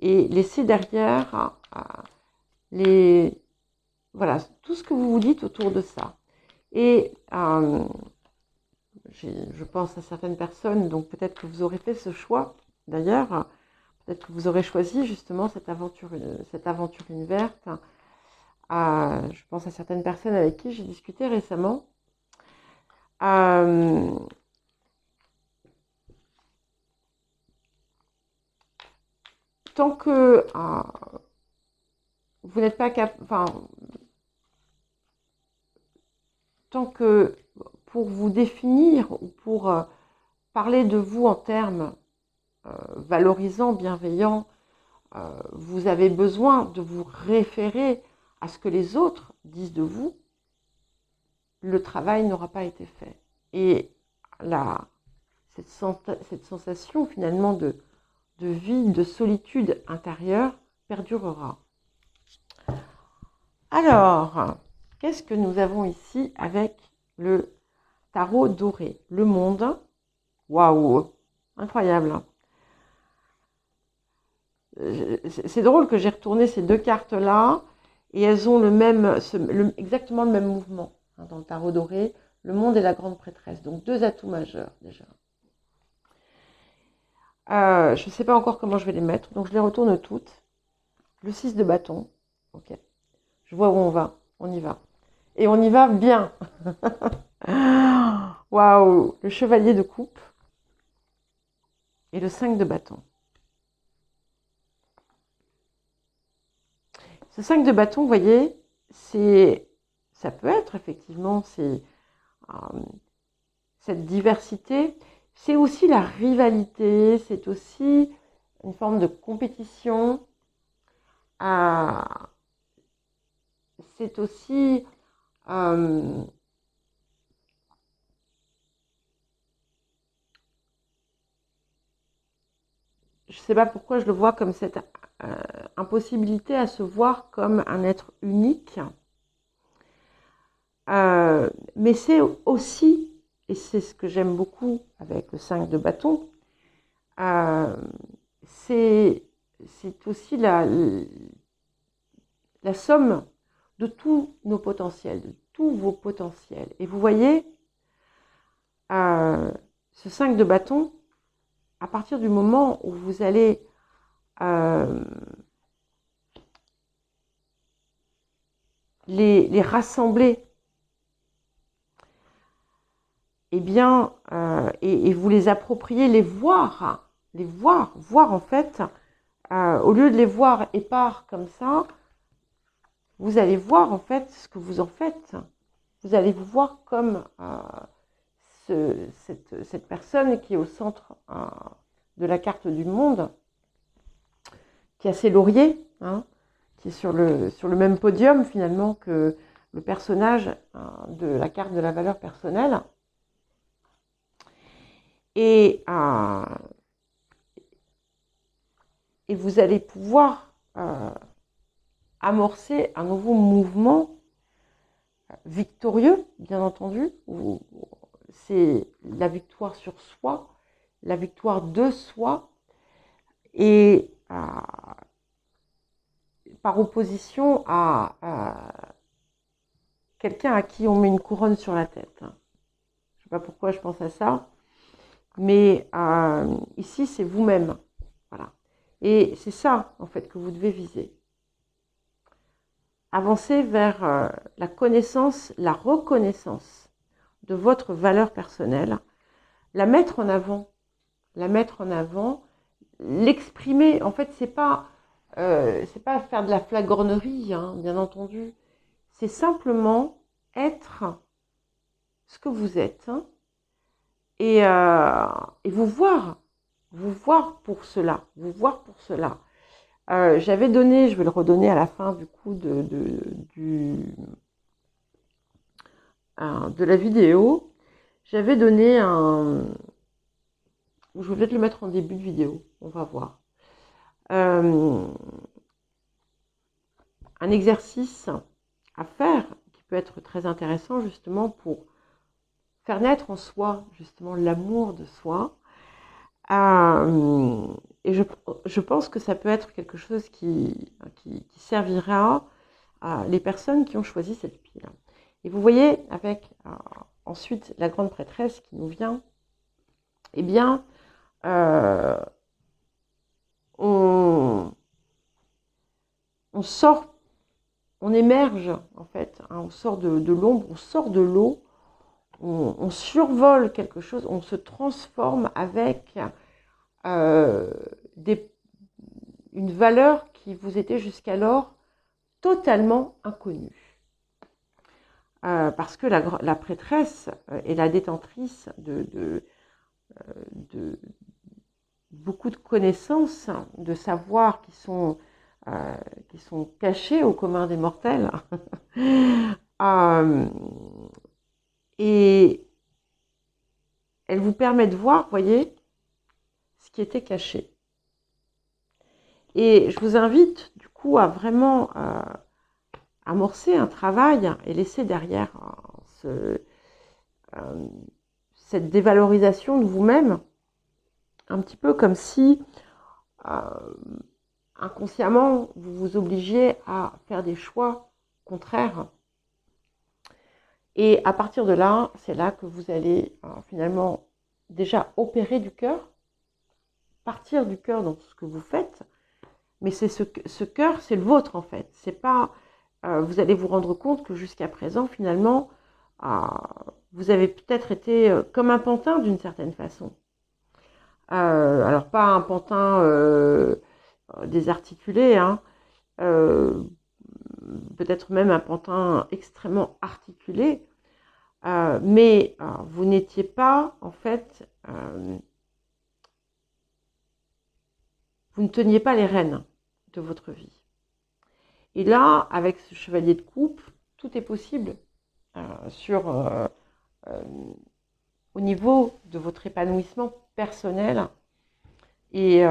et laisser derrière voilà, tout ce que vous vous dites autour de ça. Et je pense à certaines personnes, donc peut-être que vous aurez fait ce choix, d'ailleurs, peut-être que vous aurez choisi justement cette aventure verte. Je pense à certaines personnes avec qui j'ai discuté récemment. Tant que vous n'êtes pas capable, tant que pour vous définir ou pour parler de vous en termes valorisants, bienveillants, vous avez besoin de vous référer à ce que les autres disent de vous, le travail n'aura pas été fait. Et cette sensation finalement de vide, de solitude intérieure perdurera. Alors, qu'est-ce que nous avons ici avec le tarot doré? Le monde. Waouh, incroyable. C'est drôle que j'ai retourné ces deux cartes-là et elles ont exactement le même mouvement, hein, dans le tarot doré. Le monde et la grande prêtresse. Donc deux atouts majeurs déjà. Je ne sais pas encore comment je vais les mettre, donc je les retourne toutes. Le 6 de bâton. Ok. Je vois où on va. On y va. Et on y va bien. Waouh. Le chevalier de coupe. Et le 5 de bâton. Ce 5 de bâton, vous voyez, ça peut être effectivement cette diversité. C'est aussi la rivalité, c'est aussi une forme de compétition. C'est aussi je ne sais pas pourquoi je le vois comme cette impossibilité à se voir comme un être unique. Mais c'est aussi, et c'est ce que j'aime beaucoup avec le 5 de bâton, c'est aussi la somme de tous nos potentiels, de tous vos potentiels. Et vous voyez, ce 5 de bâton, à partir du moment où vous allez les rassembler, eh bien, et vous les approprier, voir en fait, au lieu de les voir épars comme ça, vous allez voir en fait ce que vous en faites. Vous allez vous voir comme cette personne qui est au centre de la carte du monde, qui a ses lauriers, hein, qui est sur le même podium finalement que le personnage de la carte de la valeur personnelle. Et vous allez pouvoir amorcer un nouveau mouvement victorieux, bien entendu. c'est la victoire sur soi, la victoire de soi, et par opposition à quelqu'un à qui on met une couronne sur la tête. Je ne sais pas pourquoi je pense à ça, mais ici, c'est vous-même. Voilà. Et c'est ça, en fait, que vous devez viser. Avancer vers la connaissance, la reconnaissance de votre valeur personnelle, la mettre en avant, l'exprimer. En fait, c'est pas faire de la flagornerie, hein, bien entendu. C'est simplement être ce que vous êtes, hein, et vous voir pour cela, j'avais donné, je vais le redonner à la fin du coup de la vidéo, j'avais donné je vais peut-être le mettre en début de vidéo, on va voir, un exercice à faire qui peut être très intéressant justement pour faire naître en soi justement l'amour de soi. Et je pense que ça peut être quelque chose qui servira à les personnes qui ont choisi cette pile. Et vous voyez, avec ensuite la grande prêtresse qui nous vient, eh bien, on sort, on émerge en fait, hein, on sort de l'ombre, on sort de l'eau, on survole quelque chose, on se transforme avec une valeur qui vous était jusqu'alors totalement inconnue. Parce que la prêtresse est la détentrice de beaucoup de connaissances, de savoirs qui sont cachés au commun des mortels. Et elle vous permet de voir, voyez, ce qui était caché. Et je vous invite du coup à vraiment amorcer un travail et laisser derrière cette dévalorisation de vous-même, un petit peu comme si inconsciemment vous vous obligiez à faire des choix contraires. Et à partir de là, c'est là que vous allez finalement déjà opérer du cœur, partir du cœur dans ce que vous faites, mais c'est ce cœur, c'est le vôtre en fait. C'est pas, vous allez vous rendre compte que jusqu'à présent, finalement, vous avez peut-être été comme un pantin d'une certaine façon. Alors pas un pantin désarticulé, hein, peut-être même un pantin extrêmement articulé, mais vous n'étiez pas en fait, vous ne teniez pas les rênes de votre vie. Et là, avec ce chevalier de coupe, tout est possible au niveau de votre épanouissement personnel et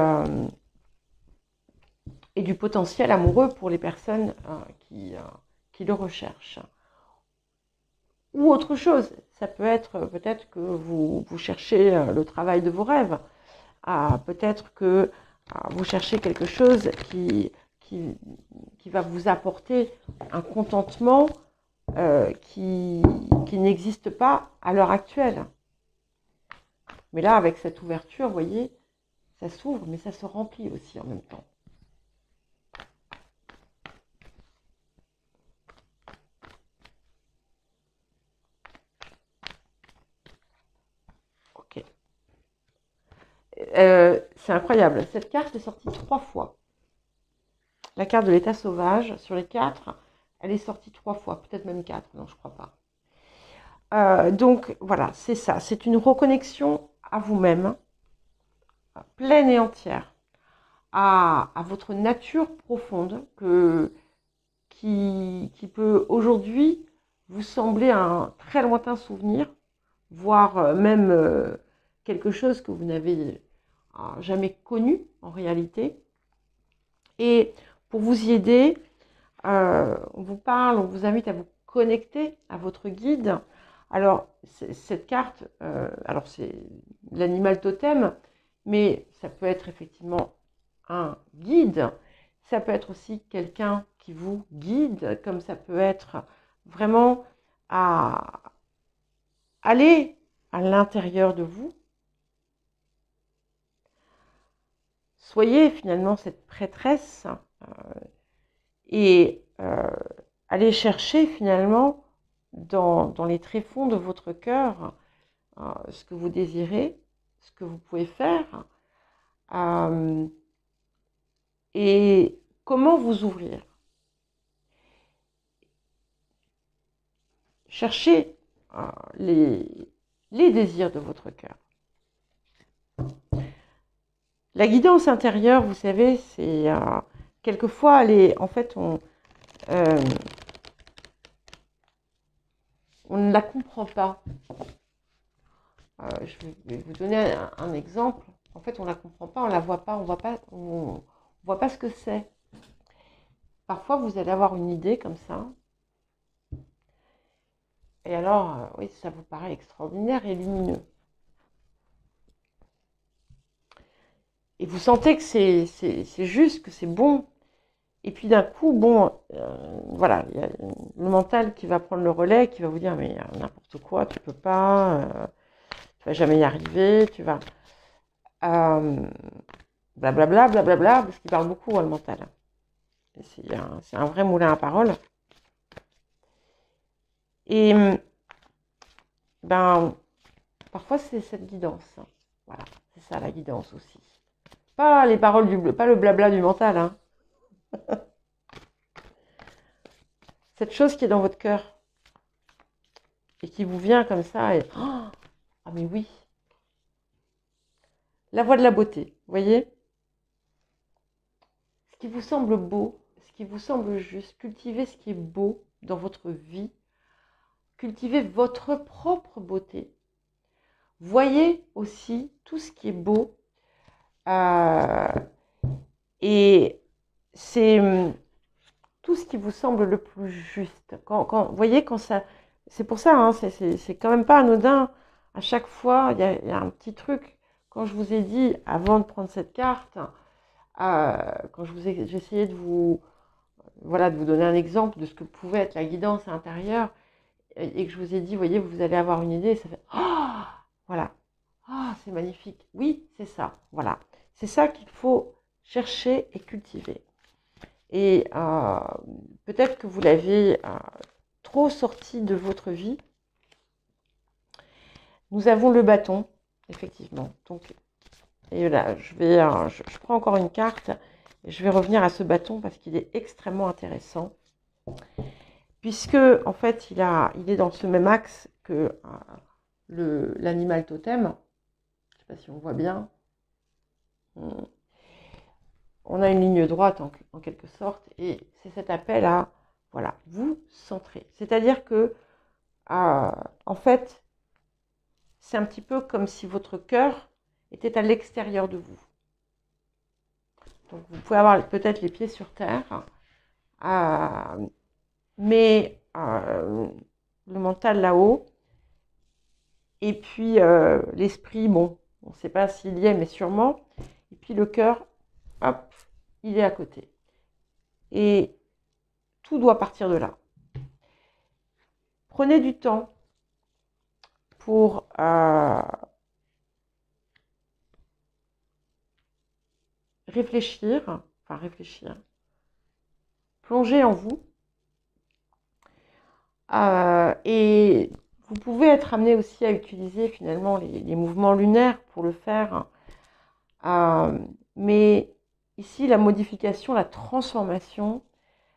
du potentiel amoureux pour les personnes qui le recherchent. Ou autre chose, ça peut être peut-être que vous cherchez le travail de vos rêves, peut-être que vous cherchez quelque chose qui va vous apporter un contentement qui n'existe pas à l'heure actuelle. Mais là, avec cette ouverture, vous voyez, ça s'ouvre, mais ça se remplit aussi en même temps. Ok. C'est incroyable. Cette carte est sortie 3 fois. La carte de l'état sauvage, sur les 4, elle est sortie 3 fois, peut-être même 4, non, je ne crois pas. Donc, voilà, c'est ça. C'est une reconnexion à vous-même, pleine et entière, à votre nature profonde, qui peut aujourd'hui vous sembler un très lointain souvenir, voire même quelque chose que vous n'avez jamais connu en réalité. Et pour vous y aider, on vous parle, on vous invite à vous connecter à votre guide, Alors, cette carte, alors c'est l'animal totem, mais ça peut être effectivement un guide, ça peut être aussi quelqu'un qui vous guide, comme ça peut être vraiment à aller à l'intérieur de vous. Soyez finalement cette prêtresse et allez chercher finalement dans les tréfonds de votre cœur ce que vous désirez, ce que vous pouvez faire et comment vous ouvrir. Cherchez les désirs de votre cœur. La guidance intérieure, vous savez, c'est quelquefois, en fait, on ne la comprend pas. Je vais vous donner un exemple. En fait, on ne la comprend pas, on ne la voit pas, on voit pas ce que c'est. Parfois, vous allez avoir une idée comme ça. Et alors, oui, ça vous paraît extraordinaire et lumineux. Et vous sentez que c'est juste, que c'est bon. Et puis d'un coup, bon, voilà, il y a le mental qui va prendre le relais, qui va vous dire, mais n'importe quoi, tu peux pas, tu vas jamais y arriver, tu vas... blablabla, blablabla, parce qu'il parle beaucoup, le mental. C'est un vrai moulin à paroles. Et ben, parfois c'est cette guidance. Voilà, c'est ça la guidance aussi. Pas les paroles pas le blabla du mental, hein. Cette chose qui est dans votre cœur et qui vous vient comme ça et ah mais oui, la voie de la beauté, vous voyez, ce qui vous semble beau, ce qui vous semble juste, cultivez ce qui est beau dans votre vie, cultivez votre propre beauté, voyez aussi tout ce qui est beau et c'est tout ce qui vous semble le plus juste. Vous voyez, quand ça... C'est pour ça, hein, c'est quand même pas anodin. À chaque fois, il y a un petit truc. Quand je vous ai dit, avant de prendre cette carte, quand j'ai essayé de vous donner un exemple de ce que pouvait être la guidance intérieure, et que je vous ai dit, vous voyez, vous allez avoir une idée, ça fait « Ah !» Voilà. « Ah, c'est magnifique !» Oui, c'est ça. Voilà. C'est ça qu'il faut chercher et cultiver. Et peut-être que vous l'avez trop sorti de votre vie. Nous avons le bâton, effectivement. Donc, et là, je prends encore une carte et je vais revenir à ce bâton parce qu'il est extrêmement intéressant. Puisque, en fait, il est dans ce même axe que l'animal totem. Je ne sais pas si on voit bien. On a une ligne droite en quelque sorte, et c'est cet appel à, voilà, vous centrer. C'est-à-dire que, en fait, c'est un petit peu comme si votre cœur était à l'extérieur de vous. Donc, vous pouvez avoir peut-être les pieds sur terre, mais le mental là-haut, et puis l'esprit, bon, on ne sait pas s'il y est, mais sûrement, et puis le cœur, hop, il est à côté. Et tout doit partir de là. Prenez du temps pour réfléchir, plonger en vous. Et vous pouvez être amené aussi à utiliser finalement les mouvements lunaires pour le faire. Mais ici, la modification, la transformation,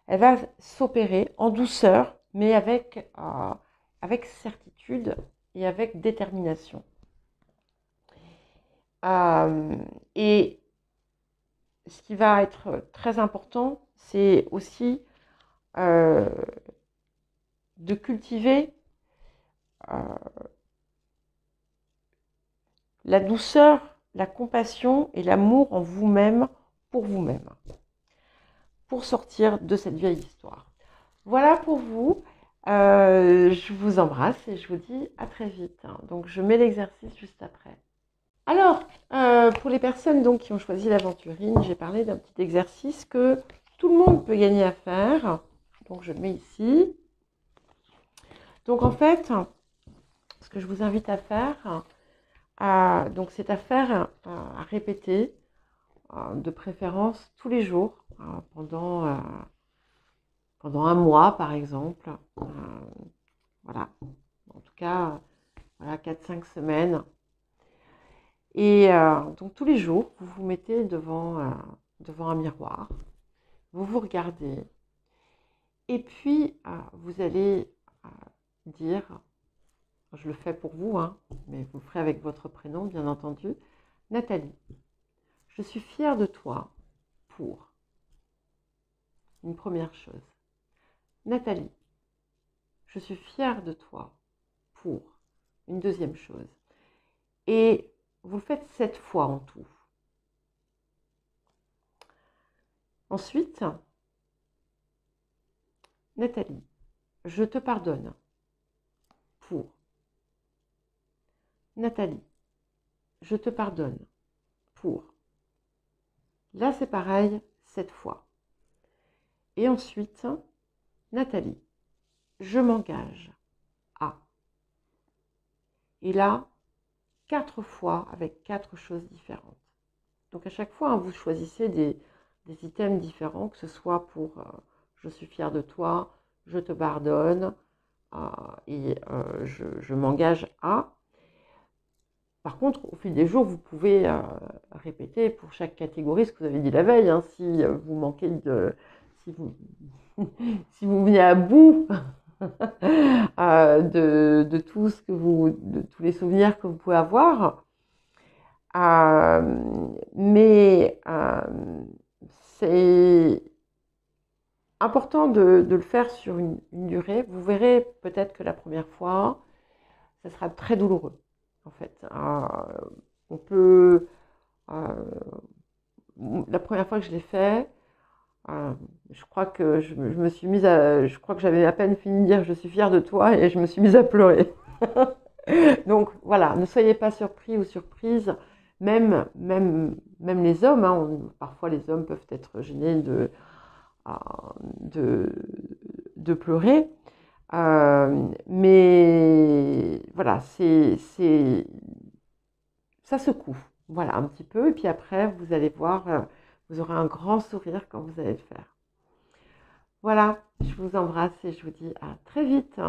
elle va s'opérer en douceur, mais avec certitude et avec détermination. Et ce qui va être très important, c'est aussi de cultiver la douceur, la compassion et l'amour en vous-même, pour vous-même, pour sortir de cette vieille histoire. Voilà pour vous. Je vous embrasse et je vous dis à très vite. Donc, je mets l'exercice juste après. Alors, pour les personnes donc, qui ont choisi l'aventurine, j'ai parlé d'un petit exercice que tout le monde peut gagner à faire. Donc, je le mets ici. Donc, en fait, ce que je vous invite à faire, donc c'est à faire, à répéter, de préférence tous les jours, pendant un mois, par exemple. Voilà. En tout cas, voilà, 4-5 semaines. Et donc tous les jours, vous vous mettez devant un miroir, vous vous regardez, et puis vous allez dire, je le fais pour vous, hein, mais vous le ferez avec votre prénom, bien entendu, Nathalie, je suis fière de toi pour une première chose. Nathalie, je suis fière de toi pour une deuxième chose. Et vous le faites 7 fois en tout. Ensuite, Nathalie, je te pardonne pour. Nathalie, je te pardonne pour. Là, c'est pareil, 7 fois. Et ensuite, Nathalie, je m'engage à. Et là, 4 fois avec 4 choses différentes. Donc à chaque fois, vous choisissez des items différents, que ce soit pour je suis fière de toi, je te pardonne et je m'engage à. Par contre, au fil des jours, vous pouvez répéter pour chaque catégorie ce que vous avez dit la veille. Hein, si vous manquez de... Si vous venez à bout de tout ce que de tous les souvenirs que vous pouvez avoir. Mais c'est important de le faire sur une durée. Vous verrez peut-être que la première fois, ça sera très douloureux. En fait, on peut. La première fois que je l'ai fait, je crois que je me suis mise à. Je crois que j'avais à peine fini de dire je suis fière de toi et je me suis mise à pleurer. Donc voilà, ne soyez pas surpris ou surprise. Même les hommes, hein, parfois les hommes peuvent être gênés de pleurer. Mais voilà, ça secoue, voilà, un petit peu. Et puis après, vous allez voir, vous aurez un grand sourire quand vous allez le faire. Voilà, je vous embrasse et je vous dis à très vite.